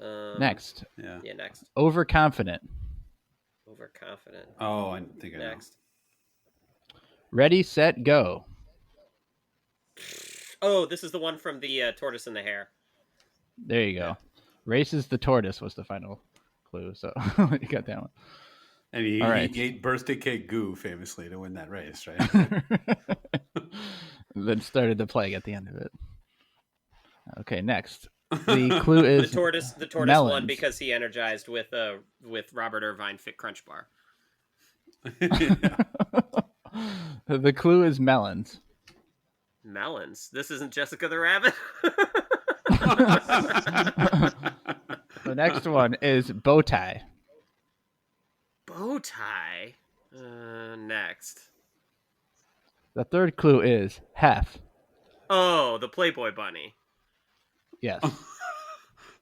Next: Yeah. Next. overconfident. Overconfident. Oh, I think I know. Next. Ready, set, go. Oh, this is the one from the Tortoise and the Hare. There you go. Races the tortoise was the final clue. So you got that one. And he, All right. he ate birthday cake goo famously to win that race, right? Then started the plague at the end of it. Okay, next. The clue is The tortoise melons. won because he energized with Robert Irvine Fit Crunch Bar. The clue is melons. Melons. This isn't Jessica the Rabbit. The next one is bow tie. Bow tie. Next. The third clue is half. Oh, the Playboy Bunny. Yes.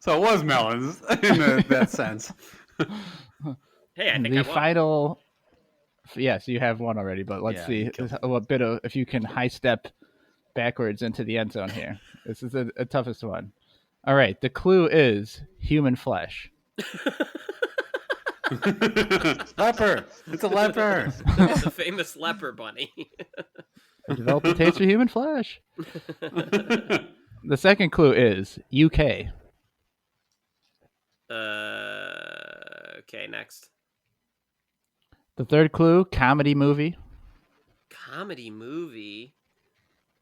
So it was melons in that sense. Hey, I think The I won. final. Yes, you have one already, but let's Yeah, see you killed what bit of if you can high step backwards into the end zone here. This is the toughest one. All right, the clue is human flesh. Leper. It's a leper. The famous leper bunny. They developed a taste for human flesh. The second clue is UK. Okay, next. The third clue, comedy movie. Comedy movie.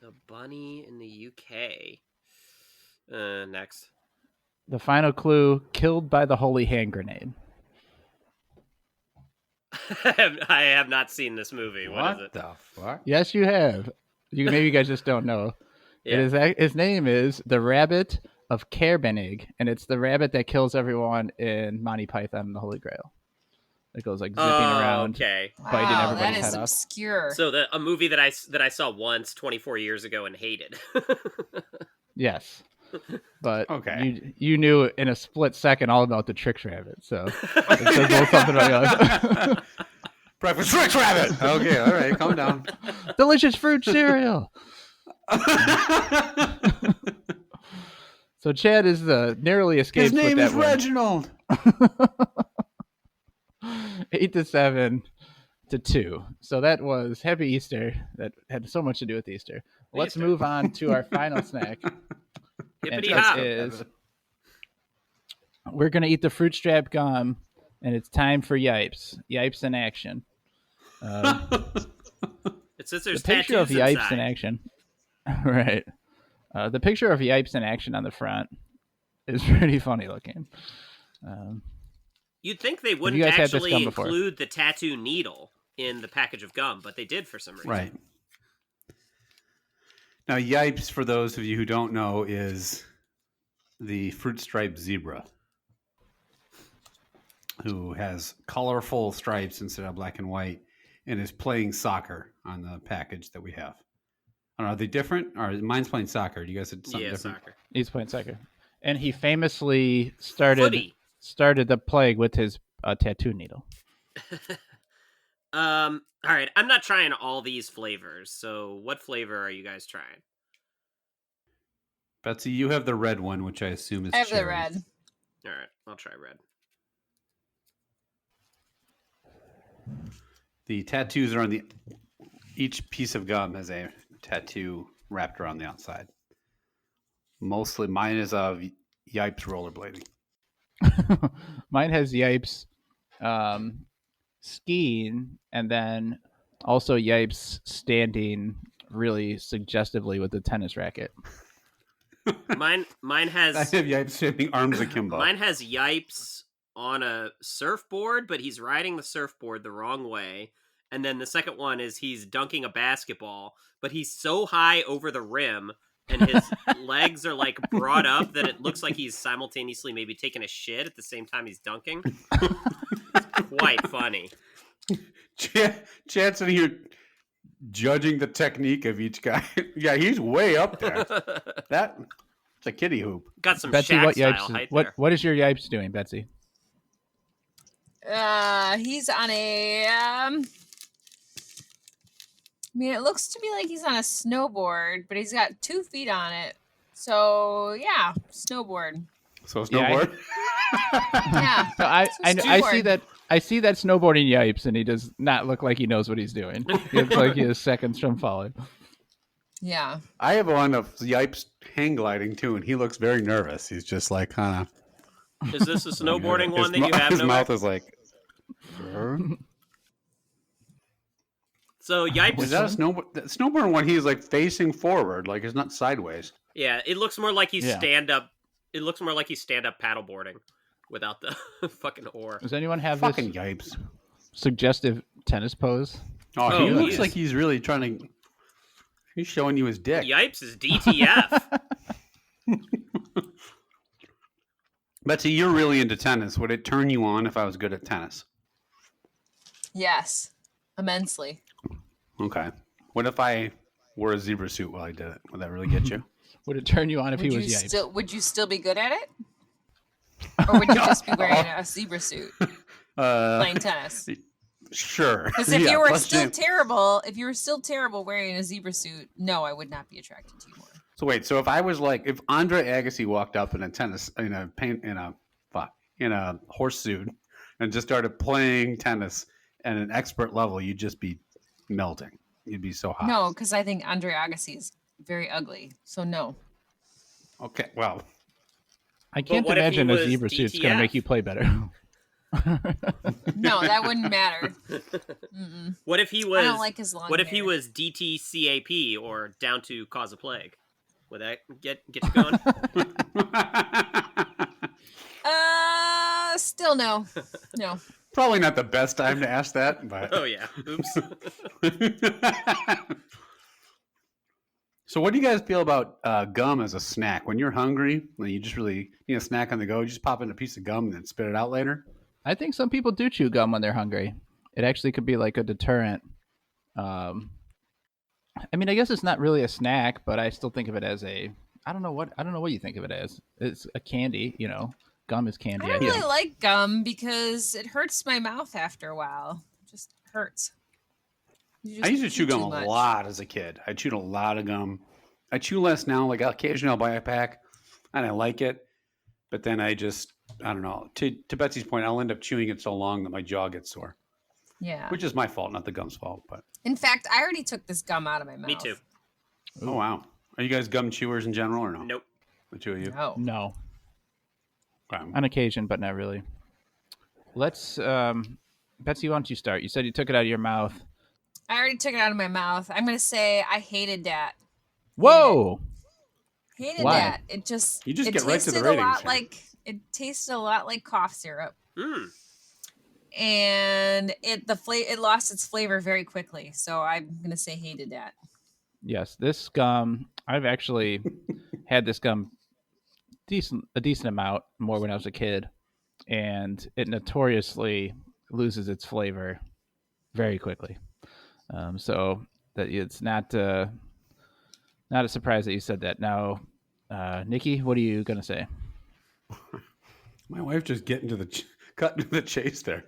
The bunny in the UK. Next. The final clue, killed by the holy hand grenade. I have not seen this movie. What is it? the fuck? Yes, you have. Maybe you guys just don't know. Yeah. His name is the Rabbit of Caerbennig, and it's the rabbit that kills everyone in Monty Python and the Holy Grail. It goes like zipping around, Okay. biting Wow, everybody's that is head off. obscure. So a movie that I saw once 24 years ago and hated. Yes, but Okay. you knew in a split second all about the Trix Rabbit, so it says a little something about your life. Breakfast Trix Rabbit. Okay, all right, calm down. Delicious fruit cereal. So Chad is narrowly escaped His name with is that one. Reginald. 8-7 to 2. So that was Happy Easter. That had so much to do with Easter. Let's move on to our final snack. And Hippity hop. We're going to eat the fruit strap gum, and it's time for Yipes. Yipes in action. It says there's the picture of tattoos Yipes inside. in action. Right. The picture of Yipes in action on the front is pretty funny looking. You'd think they wouldn't guys had this actually gum before? include the tattoo needle in the package of gum, but they did for some reason. Right. Now, Yipes, for those of you who don't know, is the fruit striped zebra who has colorful stripes instead of black and white and is playing soccer on the package that we have. I don't know, are they different? Or mine's playing soccer. Do you guys have something different? Soccer. He's playing soccer. And he famously started the plague with his tattoo needle. All right, I'm not trying all these flavors. So what flavor are you guys trying? Betsy, you have the red one, which I assume is I have cherry. the red. All right, I'll try red. The tattoos are on each piece of gum has a tattoo wrapped around the outside. Mostly mine is of Yipes rollerblading. Mine has Yipes skiing, and then also Yipes standing really suggestively with the tennis racket. Mine I has have Yipes sitting arms akimbo. mine has Yipes on a surfboard, but he's riding the surfboard the wrong way. And then the second one is he's dunking a basketball, but he's so high over the rim and his legs are like brought up that it looks like he's simultaneously maybe taking a shit at the same time he's dunking. It's quite funny. Chad's sitting here judging the technique of each guy. Yeah, he's way up there. It's a kiddie hoop. Got some Betsy, Shaq what style Yipes? height What there. what is your Yipes doing, Betsy? He's on a I mean, it looks to me like he's on a snowboard, but he's got 2 feet on it. So yeah, snowboard. So snowboard. Yeah. So I see Snowboard. that. I see that snowboarding Yipes, and he does not look like he knows what he's doing. He looks like he is seconds from falling. Yeah. I have one of Yipes hang gliding too, and he looks very nervous. He's just like kind of. Is this a snowboarding one that you have? His Novak? mouth is like. So Yipes. Is that a snowboard? The snowboard one, he's like facing forward, like it's not sideways. Yeah, it looks more like he's Yeah. stand up. It looks more like he's stand up paddleboarding without the fucking oar. Does anyone have Fucking this Yipes. suggestive tennis pose? Oh, Oh, he looks yes. like he's really trying to. He's showing you his dick. Yipes is DTF. Betsy, you're really into tennis. Would it turn you on if I was good at tennis? Yes. Immensely. Okay. What if I wore a zebra suit while I did it? Would that really get you? Would it turn you on if Would he you was Yipes? still would you still be good at it? Or would you just be wearing a zebra suit playing tennis? Sure. Because if Yeah, you were let's still do- terrible wearing a zebra suit, no, I would not be attracted to you more. So wait, so if I was like, if Andre Agassi walked up in a horse suit and just started playing tennis at an expert level, you'd just be melting. You'd be so hot. No, because I think Andre Agassi is very ugly. So no. Okay. Well, I can't what if he imagine a was zebra suit's going to DTF? make you play better. No, that wouldn't matter. Mm-mm. What if he I was? don't like his long What if he hair. was DTCAP or down to cause a plague? Would that get you going? Still no. No. probably not the best time to ask that, but. Oh yeah. Oops. So what do you guys feel about gum as a snack? When you're hungry, when you just really need a snack on the go, you just pop in a piece of gum and then spit it out later? I think some people do chew gum when they're hungry. It actually could be like a deterrent. I mean, I guess it's not really a snack, but I still think of it as a. I don't know what you think of it as. It's a candy, you know. Gum is candy. I don't think. really like gum because it hurts my mouth after a while. It just hurts. You I just used to chew gum too a much. lot as a kid. I chewed a lot of gum. I chew less now. Like occasionally I'll buy a pack and I like it. But then I just, I don't know. To Betsy's point, I'll end up chewing it so long that my jaw gets sore, Yeah. which is my fault, not the gum's fault. But In fact, I already took this gum out of my mouth. Me too. oh wow, are you guys gum chewers in general or no? Nope. The two of you. No. No, Okay. on occasion, but not really. Let's, Betsy, why don't you start? You said you took it out of your mouth. I already took it out of my mouth. I'm gonna say I hated that. Whoa! Hated Why? that. It just You just it get right to the tasted a ratings lot here. like it tasted a lot like cough syrup. Mm. And it lost its flavor very quickly. So I'm gonna say hated that. Yes, this gum. I've actually had this gum a decent amount more when I was a kid, and it notoriously loses its flavor very quickly. So that it's not a surprise that you said that. Now, Nikki, what are you gonna say? My wife just getting to the cut to the chase there.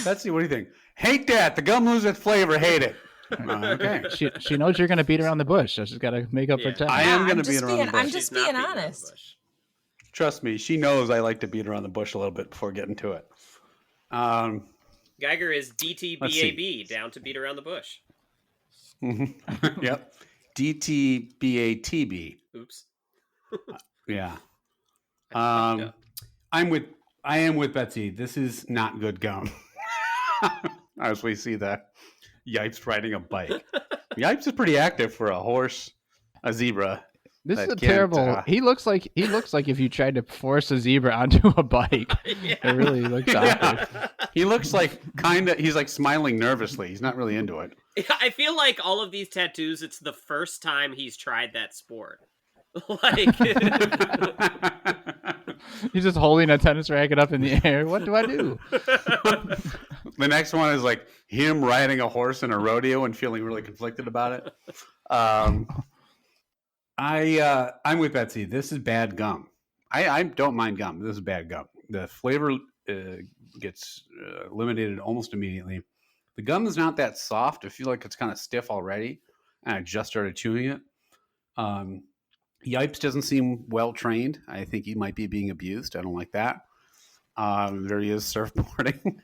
Betsy, what do you think? Hate that. The gum loses its flavor. Hate it. Okay. She knows you're gonna beat around the bush, so she's got to make up for Yeah. time. I am I'm going to just beat around the being- bush. I'm just She's not being beating around the honest. bush. Trust me, she knows I like to beat around the bush a little bit before getting to it. Geiger is DTBAB, down to beat around the bush. Yep. DTBATB. Oops. Yeah. Yeah. I am with Betsy. This is not good gum. As we see the Yipes riding a bike. Yipes is pretty active for a horse, a zebra, This is that a can't, terrible. He looks like if you tried to force a zebra onto a bike. Yeah. It really looks Yeah. awkward. He looks like he's like smiling nervously. He's not really into it. I feel like all of these tattoos, it's the first time he's tried that sport. Like, He's just holding a tennis racket up in the air. What do I do? The next one is like him riding a horse in a rodeo and feeling really conflicted about it. I'm with Betsy. This is bad gum. I don't mind gum. This is bad gum. The flavor gets eliminated almost immediately. The gum is not that soft. I feel like it's kind of stiff already, and I just started chewing it. Yipes doesn't seem well trained. I think he might be being abused. I don't like that. There he is surfboarding.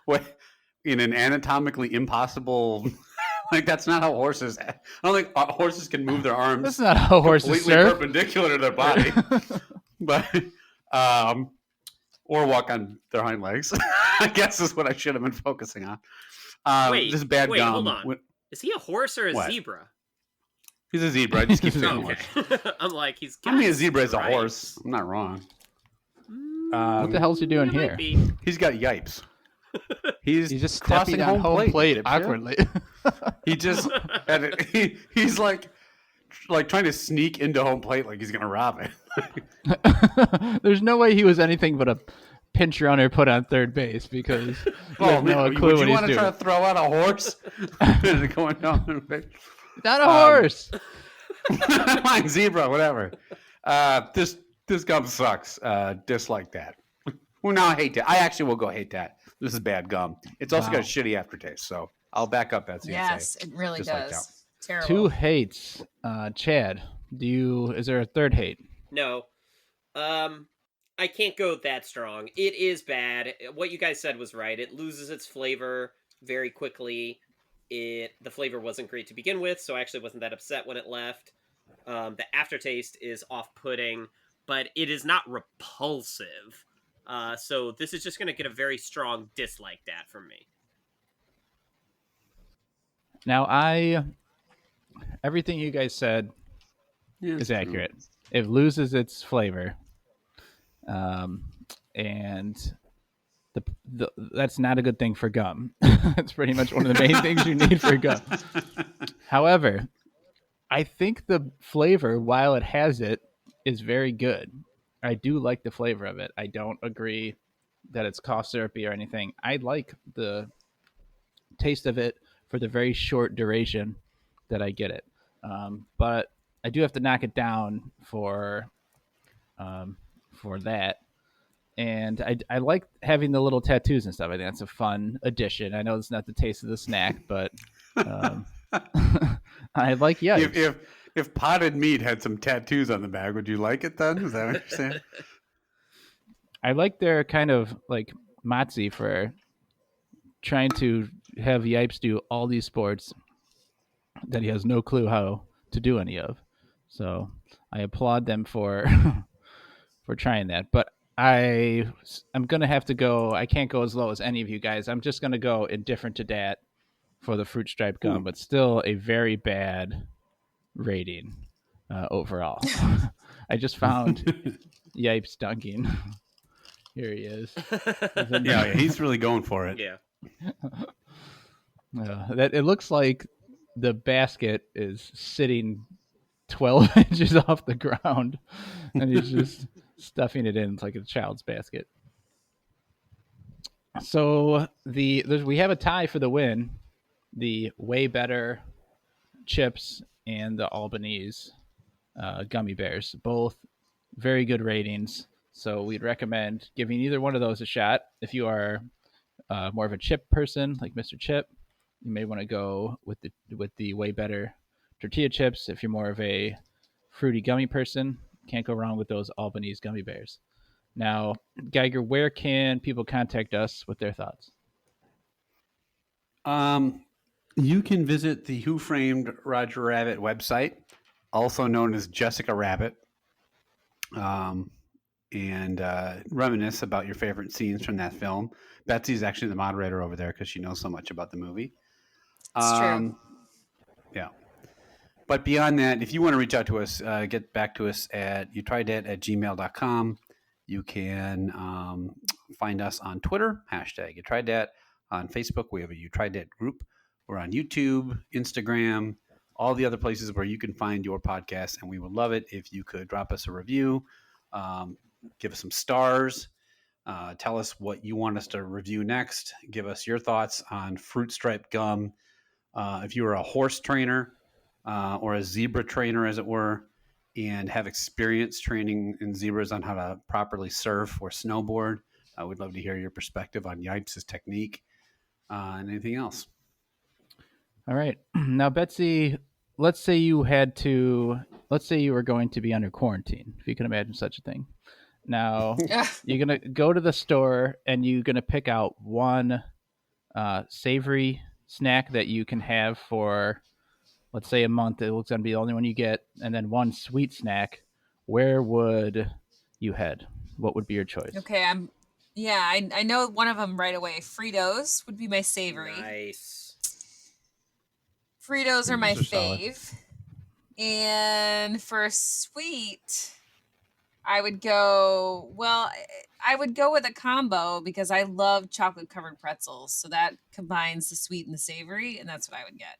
What, in an anatomically impossible, like that's not how horses. I don't think horses can move their arms. That's not how horses completely surf. perpendicular to their body, but or walk on their hind legs. I guess is what I should have been focusing on. wait, this is bad gum. hold on. Is he a horse or a What? zebra? He's a zebra. I just keep saying horse. Okay. I'm like, he's got I mean, a zebra is a stripes. horse. I'm not wrong. What the hell's he doing It might here? be. He's got yipes. He's He's just crossing stepping on home plate dipshit. awkwardly. He just he's like trying to sneak into home plate like he's gonna rob it. There's no way he was anything but a pinch runner put on third base because you have no clue would what you he's want to doing. try to throw out a horse going down? Not a horse. Fine, zebra, whatever. This gum sucks. Dislike that. Well, no, I hate that. I actually will go hate that. This is bad gum. It's also got a shitty aftertaste, so I'll back up Betsy. Yes, and say, it really just like does. that. Terrible. 2 hates. Chad, is there a third hate? No. I can't go that strong. It is bad. What you guys said was right. It loses its flavor very quickly. The flavor wasn't great to begin with, so I actually wasn't that upset when it left. The aftertaste is off-putting, but it is not repulsive. So this is just going to get a very strong dislike that from me. Now, everything you guys said is accurate. It loses its flavor, and that's not a good thing for gum. That's pretty much one of the main things you need for gum. However, I think the flavor, while it has it, is very good. I do like the flavor of it. I don't agree that it's cough syrupy or anything. I like the taste of it for the very short duration that I get it. But I do have to knock it down for that. And I like having the little tattoos and stuff. I think that's a fun addition. I know it's not the taste of the snack, but I like If potted meat had some tattoos on the bag, would you like it then? Is that what you're saying? I like their kind of like motsy for trying to have Yipes do all these sports that he has no clue how to do any of. So I applaud them for for trying that. But I'm gonna have to go. I can't go as low as any of you guys. I'm just gonna go indifferent to dat for the fruit stripe gum, but still a very bad rating overall. I just found Yipes dunking. Here he is. Yeah, he's really going for it. Yeah. That it looks like the basket is sitting 12 inches off the ground, and he's just stuffing it in. It's like a child's basket. So we have a tie for the win. The way better chips and the Albanese Gummy Bears, both very good ratings. So we'd recommend giving either one of those a shot. If you are more of a chip person like Mr. Chip, you may want to go with the way better tortilla chips. If you're more of a fruity gummy person, can't go wrong with those Albanese Gummy Bears. Now, Geiger, where can people contact us with their thoughts? You can visit the Who Framed Roger Rabbit website, also known as Jessica Rabbit, and reminisce about your favorite scenes from that film. Betsy's actually the moderator over there because she knows so much about the movie. It's true. Yeah. But beyond that, if you want to reach out to us, get back to us at youtrydat@gmail.com. You can find us on Twitter, #YouTriedThat. On Facebook, we have a You Tried That group. We're on YouTube, Instagram, all the other places where you can find your podcast. And we would love it if you could drop us a review, give us some stars, tell us what you want us to review next. Give us your thoughts on fruit stripe gum. If you were a horse trainer or a zebra trainer, as it were, and have experience training in zebras on how to properly surf or snowboard, I would love to hear your perspective on Yipes' technique and anything else. All right. Now, Betsy, let's say you were going to be under quarantine, if you can imagine such a thing. Now, you're going to go to the store and you're going to pick out one savory snack that you can have for, let's say, a month. It's going to be the only one you get. And then one sweet snack. Where would you head? What would be your choice? Okay, I know one of them right away. Fritos would be my savory. Nice. Fritos are my Fritos are solid. fave. And for sweet, I would go with a combo because I love chocolate covered pretzels. So that combines the sweet and the savory, and that's what I would get.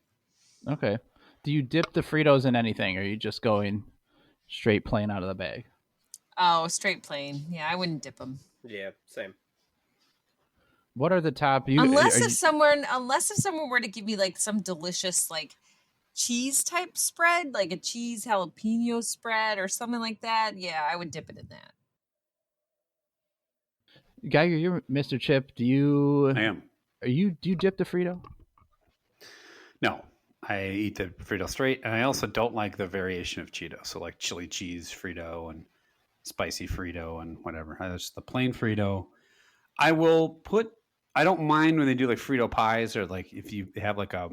Okay. Do you dip the Fritos in anything, or are you just going straight plain out of the bag? Oh, straight plain. Yeah, I wouldn't dip them. Yeah, same. What are the top? Unless if someone were to give me like some delicious like cheese type spread, like a cheese jalapeno spread or something like that, yeah, I would dip it in that. Geiger, you're Mr. Chip. Do you dip the Frito? No, I eat the Frito straight, and I also don't like the variation of Cheeto. So like chili cheese Frito and spicy Frito and whatever. Just the plain Frito. I don't mind when they do like Frito pies, or like if you have like a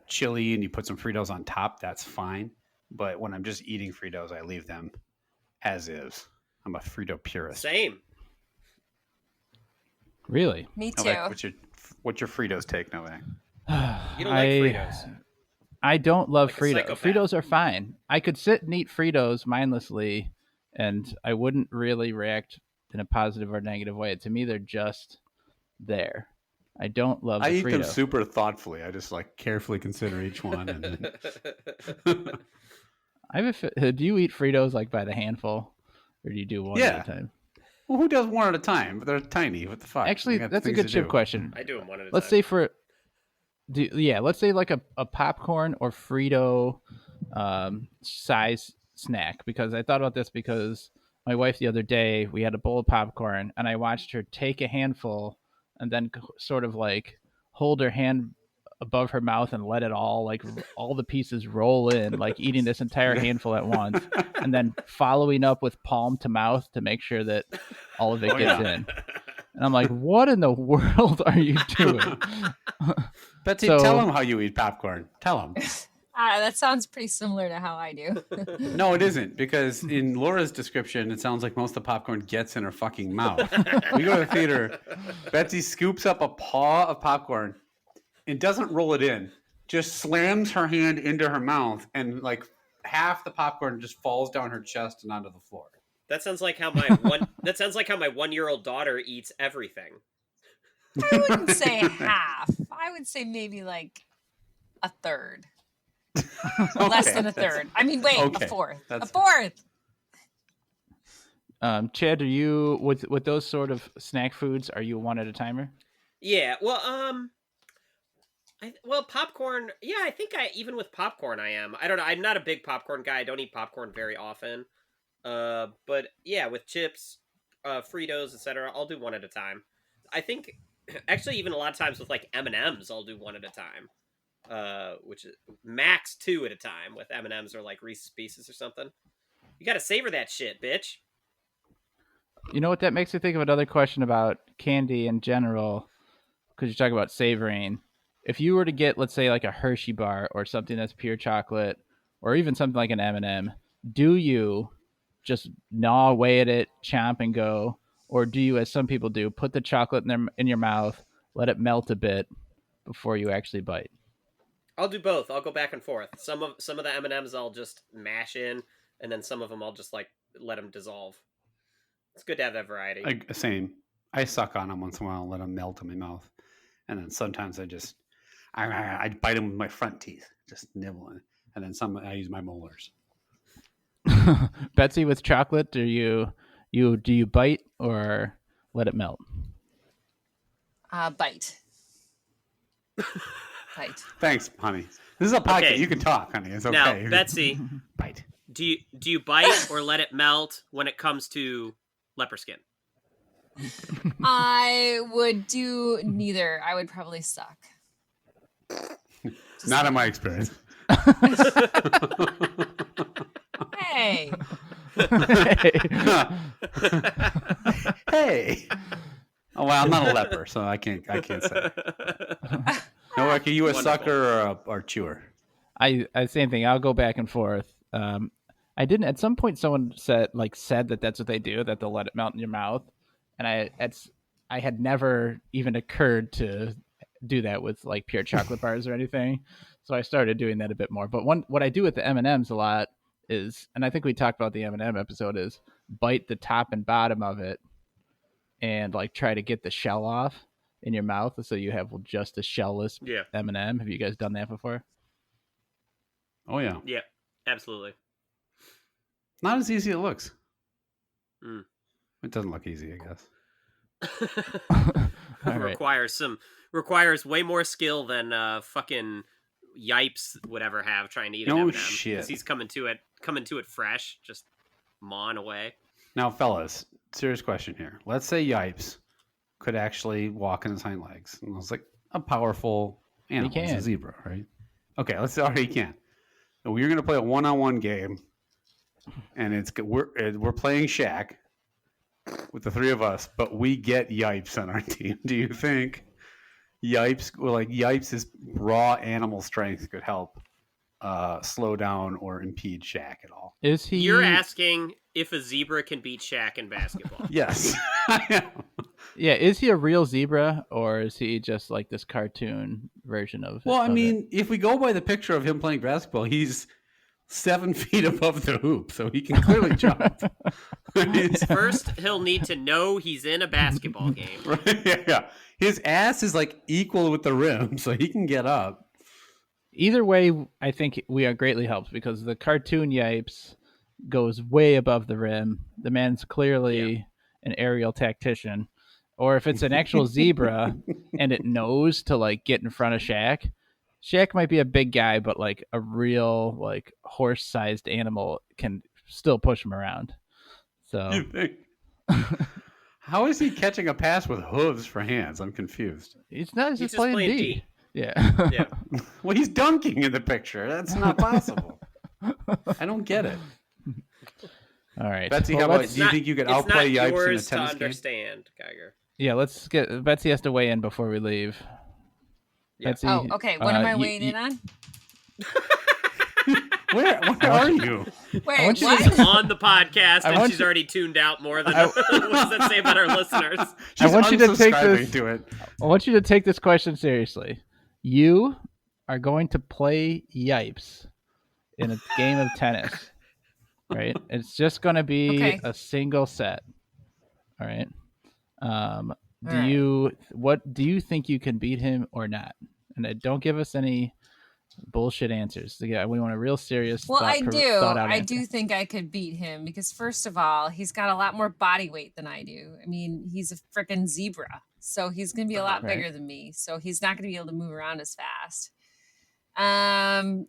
chili and you put some Fritos on top, that's fine. But when I'm just eating Fritos, I leave them as is. I'm a Frito purist. Same. Really? Me too. Novak, what's your Fritos take, Novak? You don't like Fritos. I don't love Like a Fritos. psychopath. Fritos are fine. I could sit and eat Fritos mindlessly, and I wouldn't really react in a positive or negative way. To me, they're just there. I don't love the I eat Frito. them super thoughtfully. I just like carefully consider each one. And then... Do you eat Fritos like by the handful, or do you do one at a time? Well, who does one at a time? But they're tiny. What the fuck? Actually, that's a good Chip question. I do them one at a Let's time. say let's say like a popcorn or Frito size snack, because I thought about this because my wife the other day, we had a bowl of popcorn and I watched her take a handful and then sort of like hold her hand above her mouth and let it all the pieces roll in, like eating this entire handful at once, and then following up with palm to mouth to make sure that all of it gets in. And I'm like, what in the world are you doing? Betsy, tell them how you eat popcorn. Tell them. That sounds pretty similar to how I do. No, it isn't, because in Laura's description, it sounds like most of the popcorn gets in her fucking mouth. We go to the theater, Betsy scoops up a paw of popcorn and doesn't roll it in, just slams her hand into her mouth, and like half the popcorn just falls down her chest and onto the floor. That sounds like how my 1-year-old daughter eats everything. I wouldn't say half. I would say maybe like a third. Okay, Less than a third. I mean, wait, okay, a fourth. that's- A fourth. Chad, are you with those sort of snack foods? Are you one at a timer? Yeah. Well, popcorn. Yeah, I think even with popcorn, I am. I don't know. I'm not a big popcorn guy. I don't eat popcorn very often. But yeah, with chips, Fritos, etc., I'll do one at a time. I think actually even a lot of times with like M&Ms, I'll do one at a time. Which is max 2 at a time with M&Ms or like Reese's Pieces or something. You got to savor that shit, bitch. You know what? That makes me think of another question about candy in general, because you talk about savoring. If you were to get, let's say, like a Hershey bar or something that's pure chocolate, or even something like an M&M, do you just gnaw away at it, chomp and go, or do you, as some people do, put the chocolate in your mouth, let it melt a bit before you actually bite? I'll do both. I'll go back and forth. Some of the M&Ms I'll just mash in, and then some of them I'll just like let them dissolve. It's good to have that variety. Same. I suck on them once in a while and let them melt in my mouth. And then sometimes I bite them with my front teeth, just nibbling. And then I use my molars. Betsy, with chocolate, do you bite or let it melt? Bite. Bite. Thanks, honey. This is a podcast. Okay. You can talk, honey. It's okay. Now, Betsy, bite. Do you bite or let it melt when it comes to leopard skin? I would do neither. I would probably suck. Not in my experience. Hey. Hey. Oh well, I'm not a leper, so I can't say. No, are you a sucker or a chewer? I same thing. I'll go back and forth. I didn't. At some point, someone said that that's what they do. That they'll let it melt in your mouth, and I had never even occurred to do that with like pure chocolate bars or anything. So I started doing that a bit more. But what I do with the M&Ms a lot is, and I think we talked about the M&M episode, is bite the top and bottom of it and like try to get the shell off in your mouth, so you have just a shellless M&M. Have you guys done that before? Oh yeah. Yeah, absolutely. Not as easy as it looks. Mm. It doesn't look easy, I guess. Requires way more skill than fucking Yipes would ever have trying to eat an M&M. Shit. Because he's coming to it fresh, just mawing away. Now, fellas, serious question here. Let's say Yipes could actually walk on his hind legs, and it was like a powerful animal. He can. It's a zebra, right? Okay, let's say he can. We're going to play a one-on-one game, and we're playing Shaq with the three of us, but we get Yipes on our team. Do you think Yipes' raw animal strength could help slow down or impede Shaq at all? Is he? You're asking if a zebra can beat Shaq in basketball? Yes, I am. Yeah, is he a real zebra or is he just like this cartoon version of? Well, I mean, if we go by the picture of him playing basketball, he's 7 feet above the hoop, so he can clearly jump. First, he'll need to know he's in a basketball game. Right? Yeah. His ass is like equal with the rim, so he can get up. Either way, I think we are greatly helped because the cartoon Yipes goes way above the rim. The man's clearly an aerial tactician. Or if it's an actual zebra and it knows to like get in front of Shaq, Shaq might be a big guy, but like a real like horse-sized animal can still push him around. So You think? How is he catching a pass with hooves for hands? I'm confused. He's not. He's He's just playing D. D. Yeah. Yeah. Well, he's dunking in the picture. That's not possible. I don't get it. All right. Betsy, Well, how about, do you think you could outplay It's not Yipes in a yours to tennis game? understand, Geiger. Yeah, let's get Betsy has to weigh in before we leave. Yeah. Betsy, Oh, okay. What am I weighing in on? Where are you? Wait, want you what? She's on the podcast I and want she's you- already tuned out more than what does that say about our listeners? She's want you to take unsubscribing this- to it. I want you to take this question seriously. You are going to play Yipes in a game of tennis, right? It's just going to be a single set. All right. What do you think you can beat him or not? And don't give us any bullshit answers. Yeah, we want a real serious. Well, I answer. do think I could beat him because first of all, he's got a lot more body weight than I do. I mean, he's a freaking zebra, so he's going to be a lot bigger than me. So he's not going to be able to move around as fast. And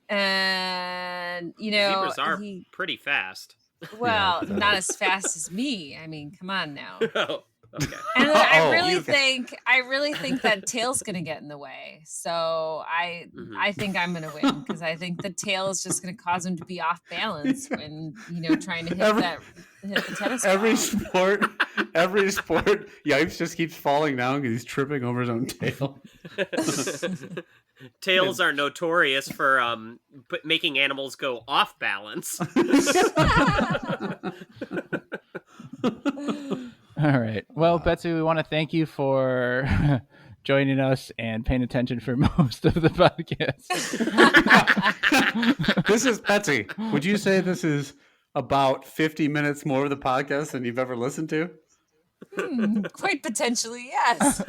Zebras are pretty fast. Well, not as fast as me. I mean, come on now. Oh, okay. And then I really think that tail's gonna get in the way. So I think I'm gonna win because I think the tail is just gonna cause him to be off balance when trying to hit the tennis ball. Every sport, Yipes just keeps falling down because he's tripping over his own tail. Tails are notorious for making animals go off balance. All right. Well, Betsy, we want to thank you for joining us and paying attention for most of the podcast. This is Betsy. Would you say this is about 50 minutes more of the podcast than you've ever listened to? Quite potentially, yes.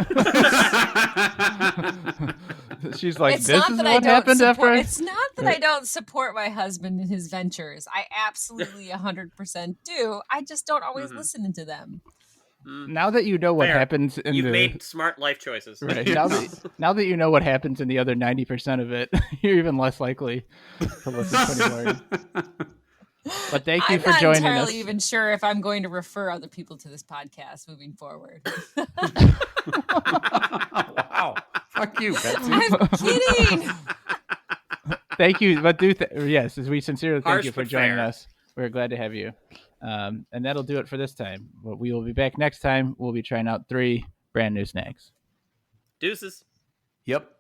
She's like, It's this not is that what happened after. It's not that I don't support my husband in his ventures. I absolutely 100% do. I just don't always listen to them. Now that you know what Fair. happens in You've the made smart life choices. right now that you know what happens in the other 90% of it, you're even less likely to listen to anymore. But thank you for joining us. I'm not entirely even sure if I'm going to refer other people to this podcast moving forward. Wow. Fuck you, Betsy. I'm kidding. Thank you, but yes, we sincerely thank Harsh you for but joining fair. us. We're glad to have you. And that'll do it for this time. But we will be back next time. We'll be trying out 3 brand new snacks. Deuces. Yep.